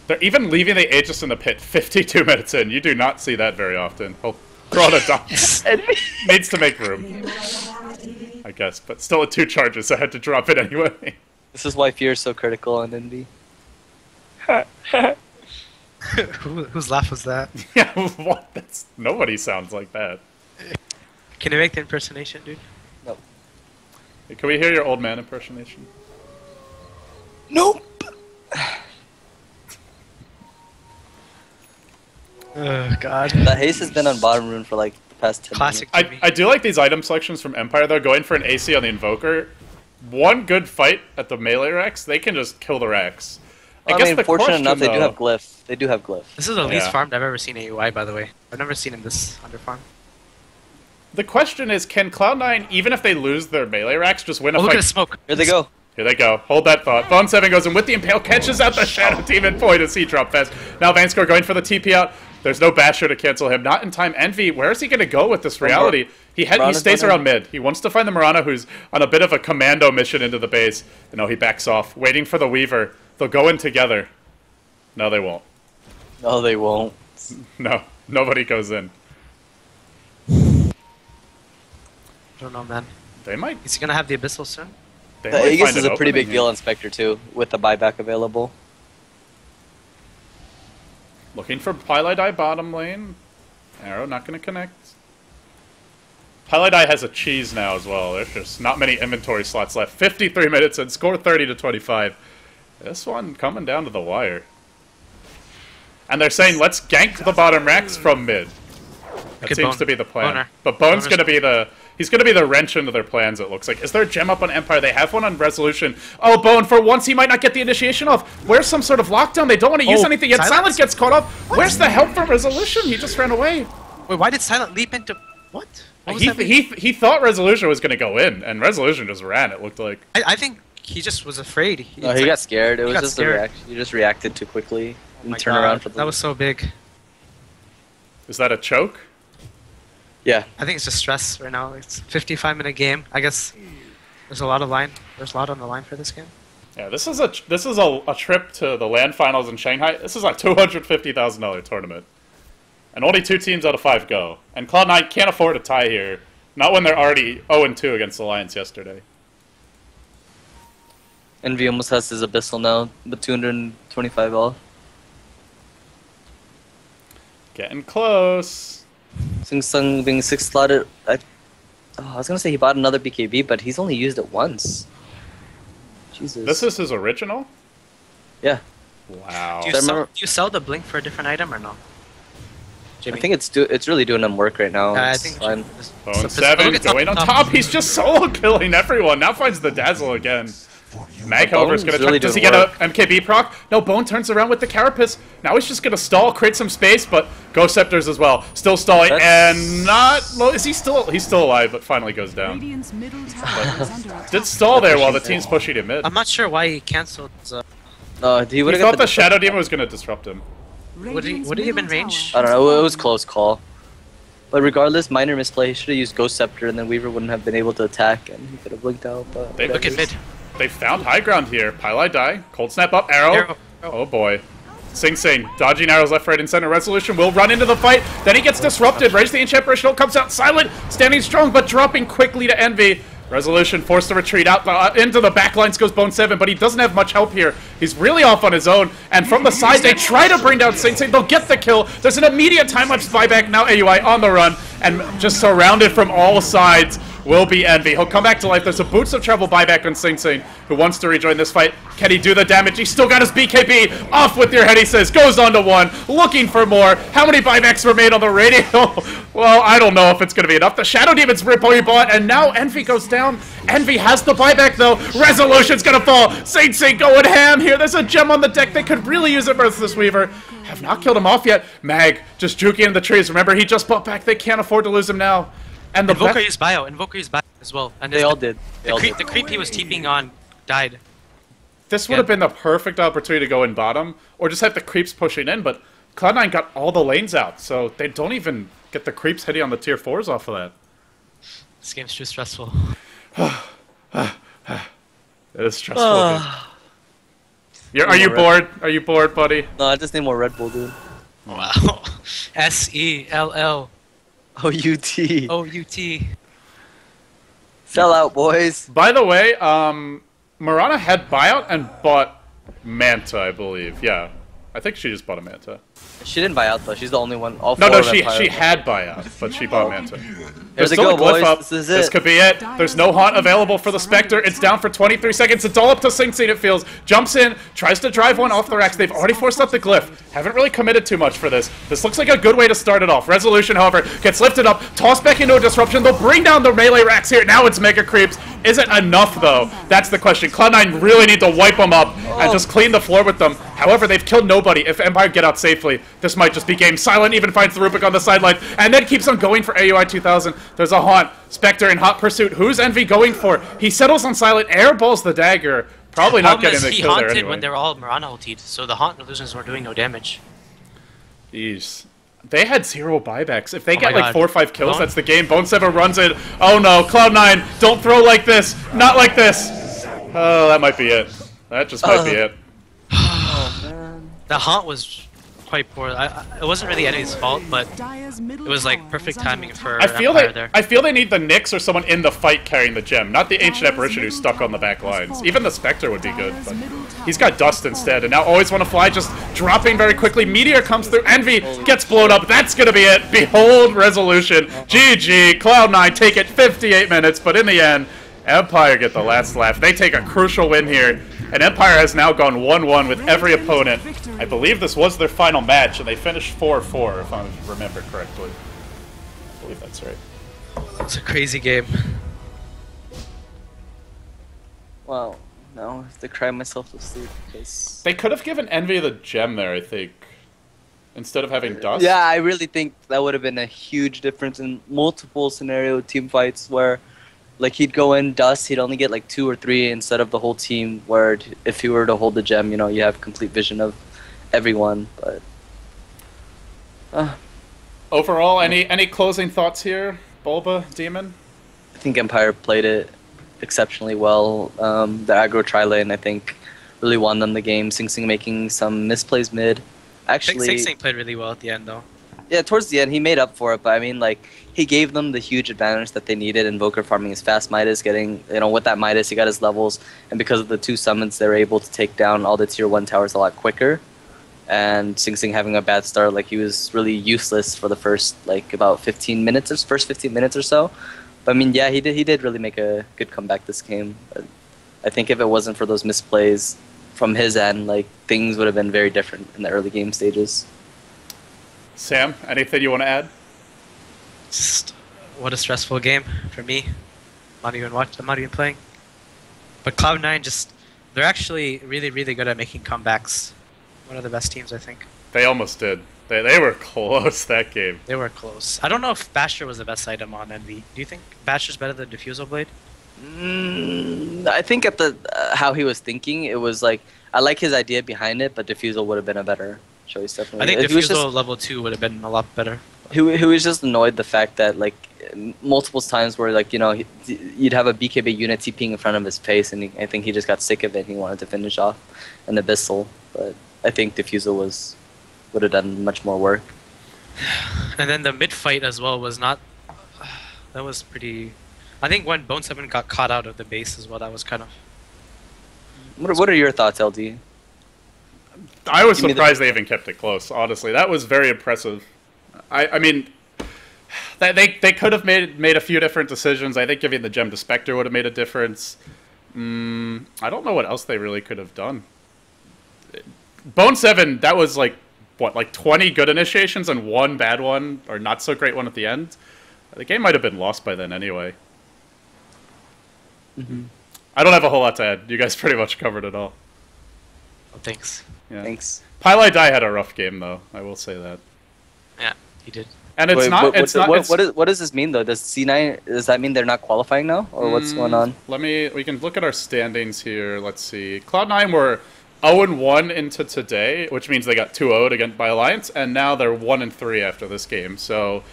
They're even leaving the Aegis in the pit 52 minutes in. You do not see that very often. He'll throw out a dot. Envy. Needs to make room, I guess. But still at 2 charges, so I had to drop it anyway. This is why Fear is so critical on Envy. Whose laugh was that? Yeah, what? That's, nobody sounds like that. Can you make the impersonation, dude? Nope. Hey, can we hear your old man impersonation? Nope. Oh god. That haste has been on bottom rune for like the past 10 Classic minutes. Jimmy. I do like these item selections from Empire, though. Going for an AC on the Invoker. One good fight at the melee Rex, they can just kill the Rex. I guess mean, the fortunate question, enough, they do though- have glyph. They do have glyph. This is the least Yeah. farmed I've ever seen AUI, by the way. I've never seen him this under farm. The question is, can Cloud9, even if they lose their melee Rex, just win a Oh, look at fight? the smoke. Here they go. Here they go. Hold that thought. Bone 7 goes in with the Impale, catches out the Shadow Demon. Boy, does he drop fast. Now Vanskor going for the TP out. There's no Basher to cancel him. Not in time. Envy, where is he going to go with this reality? He Mirana's stays going around mid. He wants to find the Mirana, who's on a bit of a commando mission into the base. And no, he backs off, waiting for the Weaver. They'll go in together. No, they won't. No, they won't. No, nobody goes in. I don't know, man. They might. Is he gonna have the Abyssal soon? They The might Aegis find is an a pretty big opening deal here. on Spectre too, with the buyback available. Looking for Pylai bottom lane. Arrow not going to connect. Pylai has a cheese now as well. There's just not many inventory slots left. 53 minutes and score 30 to 25. This one coming down to the wire. And they're saying, let's gank the bottom racks from mid. That Good seems Bone. to be the plan. Boner. But Bone's Boner's- going to be the... He's going to be the wrench into their plans, it looks like. Is there a gem up on Empire? They have one on Resolution. Oh, Bone, for once he might not get the initiation off. Where's some sort of lockdown? They don't want to use Oh, anything yet. Silence? Silent gets caught up. Where's the help from Resolution? He just ran away. Wait, why did Silent leap into... What? What was that leap? He thought Resolution was going to go in, and Resolution just ran, it looked like. I think he just was afraid. No, he got scared. It was got just a scared. reaction. He just reacted too quickly and My turned God, around for the. that was so big. Is that a choke? Yeah. I think it's just stress right now. It's a 55-minute game. I guess there's a lot of line. There's a lot on the line for this game. Yeah, this is a trip to the LAN finals in Shanghai. This is a $250,000 tournament. And only 2 teams out of 5 go. And Cloud9 can't afford a tie here. Not when they're already 0-2 against Alliance yesterday. Envy almost has his Abyssal now, but 225 off. Getting close. Sing Sung being 6 slotted. I was gonna say he bought another BKB, but he's only used it once. Jesus. This is his original? Yeah. Wow. Do you sell the blink for a different item or no? I think it's really doing him work right now. I It's think fine. Bone 7 going on top. He's just solo killing everyone. Now finds the Dazzle again. Mag, however, is going to really Does he doing get a MKB proc? No, Bone turns around with the Carapace. Now he's just going to stall, create some space, but Ghost Scepters as well. Still stalling, and not... Well, is he still... He's still alive, but finally goes down. Radiant's middle tower is under attack. Did stall there while the team's pushing him mid. I'm not sure why he cancelled. No, he would He have thought the Shadow Demon was going to disrupt him. Would he Radiant's have been middle range? tower I don't know. It was close call. But regardless, minor misplay. He should have used Ghost Scepter, and then Weaver wouldn't have been able to attack, and he could have blinked out. But They Look at mid. They found high ground here. Pylai die. Cold snap up. Arrow. Oh boy. Sing Sing. Dodging arrows left, right, and center. Resolution will run into the fight. Then he gets disrupted. Raise the Enchant comes out silent. Standing strong, but dropping quickly to Envy. Resolution forced to retreat out into the backlines goes Bone 7, but he doesn't have much help here. He's really off on his own. And from the side, they try to bring down Sing Sing. They'll get the kill. There's an immediate time-lapse buyback. Now AUI on the run. And just surrounded from all sides will be Envy. He'll come back to life. There's a Boots of Travel buyback on Sing Sing, who wants to rejoin this fight. Can he do the damage? He's still got his BKB. Off with your head, he says. Goes on to 1. Looking for more. How many buybacks were made on the radio? Well, I don't know if it's going to be enough. The Shadow Demon's Ripple he bought, and now Envy goes down. Envy has the buyback, though. Resolution's going to fall. Sing Sing going ham here. There's a gem on the deck. They could really use it versus this Weaver. Have not killed him off yet. Mag just juking in the trees. Remember, he just bought back. They can't afford to lose him now. And the Invoker used bio. Invoker used bio as well. And They all did. The creep he was TPing on died. This would have been the perfect opportunity to go in bottom, or just have the creeps pushing in, but Cloud9 got all the lanes out, so they don't even get the creeps hitting on the tier 4s off of that. This game's too stressful. It is stressful. Are you bored? Are you bored, buddy? No, I just need more Red Bull, dude. Wow. SELL. O-U-T. OUT. Sell out, boys. By the way, Mirana had buyout and bought Manta, I believe. Yeah. I think she just bought a Manta. She didn't buy out, though. She's the only one. All No, four no, of she Empire. had buyout, but she bought Manta. Here's There's a still go, a glyph boys. up. This is This it. could be it. There's no haunt available for the Spectre. It's down for 23 seconds. It's all up to Sing Sing, it feels. Jumps in, tries to drive one off the racks. They've already forced up the glyph. Haven't really committed too much for this. This looks like a good way to start it off. Resolution, however, gets lifted up, tossed back into a disruption. They'll bring down the melee racks here. Now it's Mega Creeps. Is it enough, though? That's the question. Cloud9 really need to wipe them up and just clean the floor with them. However, they've killed nobody. If Empire get out safely, this might just be game. Silent even finds the Rubik on the sideline and then keeps on going for AUI 2000. There's a haunt. Spectre in hot pursuit. Who's Envy going for? He settles on Silent, airballs the dagger. Probably not getting the he kill there haunted anyway. when they're all Mirana ultied, so the haunt illusions were doing no damage. Jeez. They had 0 buybacks. If they Oh get my like God. 4 or 5 kills, Bone? that's the game. Bone 7 runs it. Oh no, Cloud9, don't throw like this. Not like this. Oh, that might be it. That just might be it. The haunt was quite poor. It wasn't really Eddie's fault, but Dire's it middle was like tower perfect is under timing for attack. I feel they need the Nyx or someone in the fight carrying the gem, not the Ancient Apparition who's stuck on the back lines. Even the Spectre would be good, but he's got Dust instead, and now Always Wanna Fly just dropping very quickly. Meteor comes through, Envy gets blown up, that's gonna be it. Behold resolution. GG, Cloud9 take it 58 minutes, but in the end, Empire get the last laugh. They take a crucial win here, and Empire has now gone 1-1 with every opponent. I believe this was their final match, and they finished 4-4, if I remember correctly. I believe that's right. It's a crazy game. Wow. No, I have to cry myself to sleep because. They could have given Envy the gem there, I think, instead of having Dust. Yeah, I really think that would have been a huge difference in multiple scenario team fights where, like, he'd go in Dust, he'd only get like 2 or 3 instead of the whole team. Where if he were to hold the gem, you know, you have complete vision of everyone. But Overall, any closing thoughts here, Bulba, Demon? I think Empire played it exceptionally well. The aggro tri-lane, I think, really won them the game. Sing Sing making some misplays mid. I Actually, think Sing Sing played really well at the end, though. yeah, towards the end, he made up for it, but I mean, like, he gave them the huge advantage that they needed. Invoker farming his fast Midas, getting, you know, with that Midas, he got his levels, and because of the 2 summons, they were able to take down all the tier 1 towers a lot quicker. And Sing Sing having a bad start, like, he was really useless for the first, like, about 15 minutes, first 15 minutes or so. But I mean, yeah, he did really make a good comeback this game. But I think if it wasn't for those misplays from his end, like, things would have been very different in the early game stages. Sam, anything you want to add? Just what a stressful game for me. I'm not even playing. But Cloud9 they're actually really, really good at making comebacks. One of the best teams, I think. They almost did. They were close that game. They were close. I don't know if Basher was the best item on Envy. Do you think Basher's better than Diffusal Blade? I think at the how he was thinking, it was like, I like his idea behind it, but Diffusal would have been a better choice, definitely. I think He was Diffusal just- level 2 would have been a lot better. He was just annoyed the fact that, like, multiple times where, like, you know, you'd have a BKB unit TPing in front of his face, and I think he just got sick of it. He wanted to finish off an Abyssal, but I think Diffusal would have done much more work. And then the mid fight as well was not. That was pretty. I think when Bone 7 got caught out of the base as well, that was kind of. What are your thoughts, LD? I was Give me the- surprised they even kept it close, honestly. That was very impressive. I mean, they could have made a few different decisions. I think giving the gem to Spectre would have made a difference. I don't know what else they really could have done. Bone 7, that was like, what, like 20 good initiations and 1 bad one, or not so great one at the end? The game might have been lost by then anyway. I don't have a whole lot to add. You guys pretty much covered it all. Oh, thanks. Yeah. Thanks. Pylai Dai had a rough game, though. I will say that. Yeah, he did. And it's Wait, not. It's not. What does this mean though? Does C9, does that mean they're not qualifying now, or what's going on? We can look at our standings here. Let's see. Cloud9 were 0-1 into today, which means they got 2-0'd against by Alliance, and now they're 1-3 after this game. So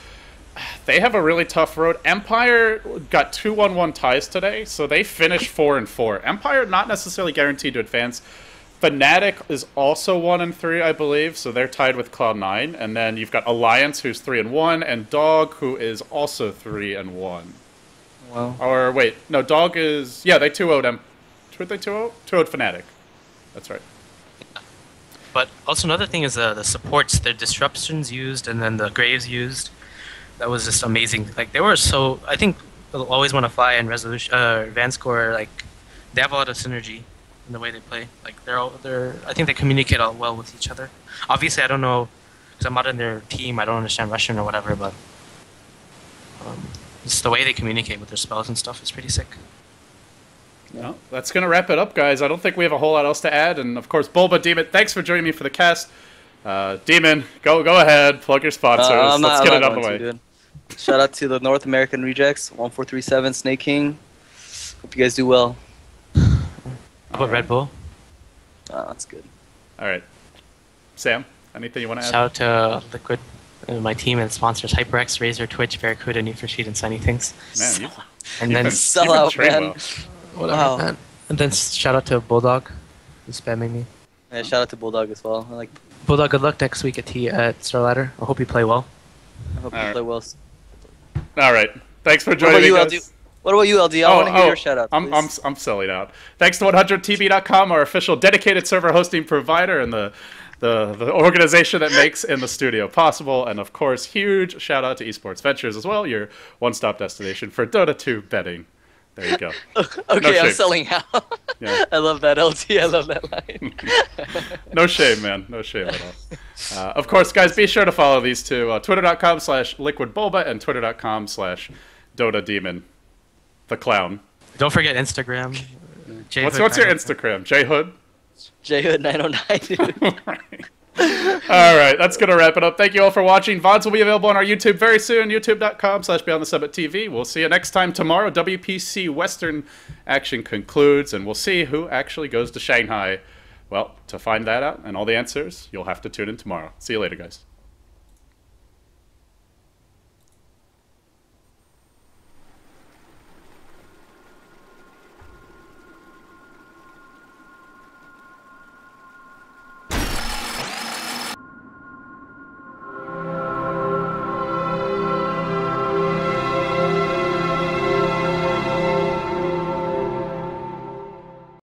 they have a really tough road. Empire got 2 1-1 ties today, so they finished 4-4. Empire not necessarily guaranteed to advance. Fnatic is also 1-3, I believe, so they're tied with Cloud9. And then you've got Alliance, who's 3-1, and Dog, who is also 3-1. Wow. Or wait, no, Dog is they 2-0'd Who'd they 2-0? 2-0'd Fnatic. That's right. But also another thing is the supports, the disruptions used, and then the graves used. That was just amazing. Like they were so. I think Always Wanna Fly and Resolution, Vanscore, like they have a lot of synergy in the way they play. Like they're. I think they communicate all well with each other. Obviously, I don't know because I'm not in their team. I don't understand Russian or whatever, but just the way they communicate with their spells and stuff is pretty sick. Well, that's going to wrap it up, guys. I don't think we have a whole lot else to add. And, of course, Bulba, Demon, thanks for joining me for the cast. Demon, go ahead. Plug your sponsors. Let's get it out of the way. Dude. Shout out to the North American Rejects, 1437, Snake King. Hope you guys do well. How about Red Bull? Oh, that's good. All right. Sam, anything you want to add? Shout out to Liquid, my team and sponsors HyperX, Razer, Twitch, Barracuda, Need for Speed, and Sunny Things. Man, And then Sell out, man. well. whatever, Wow. man. And then shout out to Bulldog, who's spamming me. Yeah, shout out to Bulldog as well. I like Bulldog, good luck next week at Star Ladder. I hope you play well. I hope All you right. play well. All right. Thanks for What joining about me, you, guys. LD? What about you, LD? I want to hear your shout out. I'm selling out. Thanks to 100tv.com, our official dedicated server hosting provider and the organization that makes In the Studio possible. And of course, huge shout out to Esports Ventures as well, your one-stop destination for Dota 2 betting. There you go. Okay, No I'm shame. selling out. Yeah. I love that, LT. I love that line. No shame, man. No shame at all. Of course, guys, be sure to follow these two. Twitter.com/liquidbulba and Twitter.com/DotaDemon. The clown. Don't forget Instagram. What's your Instagram? Jhood? Jhood909, dude. All right, that's going to wrap it up. Thank you all for watching. VODs will be available on our YouTube very soon, youtube.com/BeyondTheSummit.tv. We'll see you next time tomorrow. WPC Western action concludes, and we'll see who actually goes to Shanghai. Well, to find that out and all the answers, you'll have to tune in tomorrow. See you later, guys.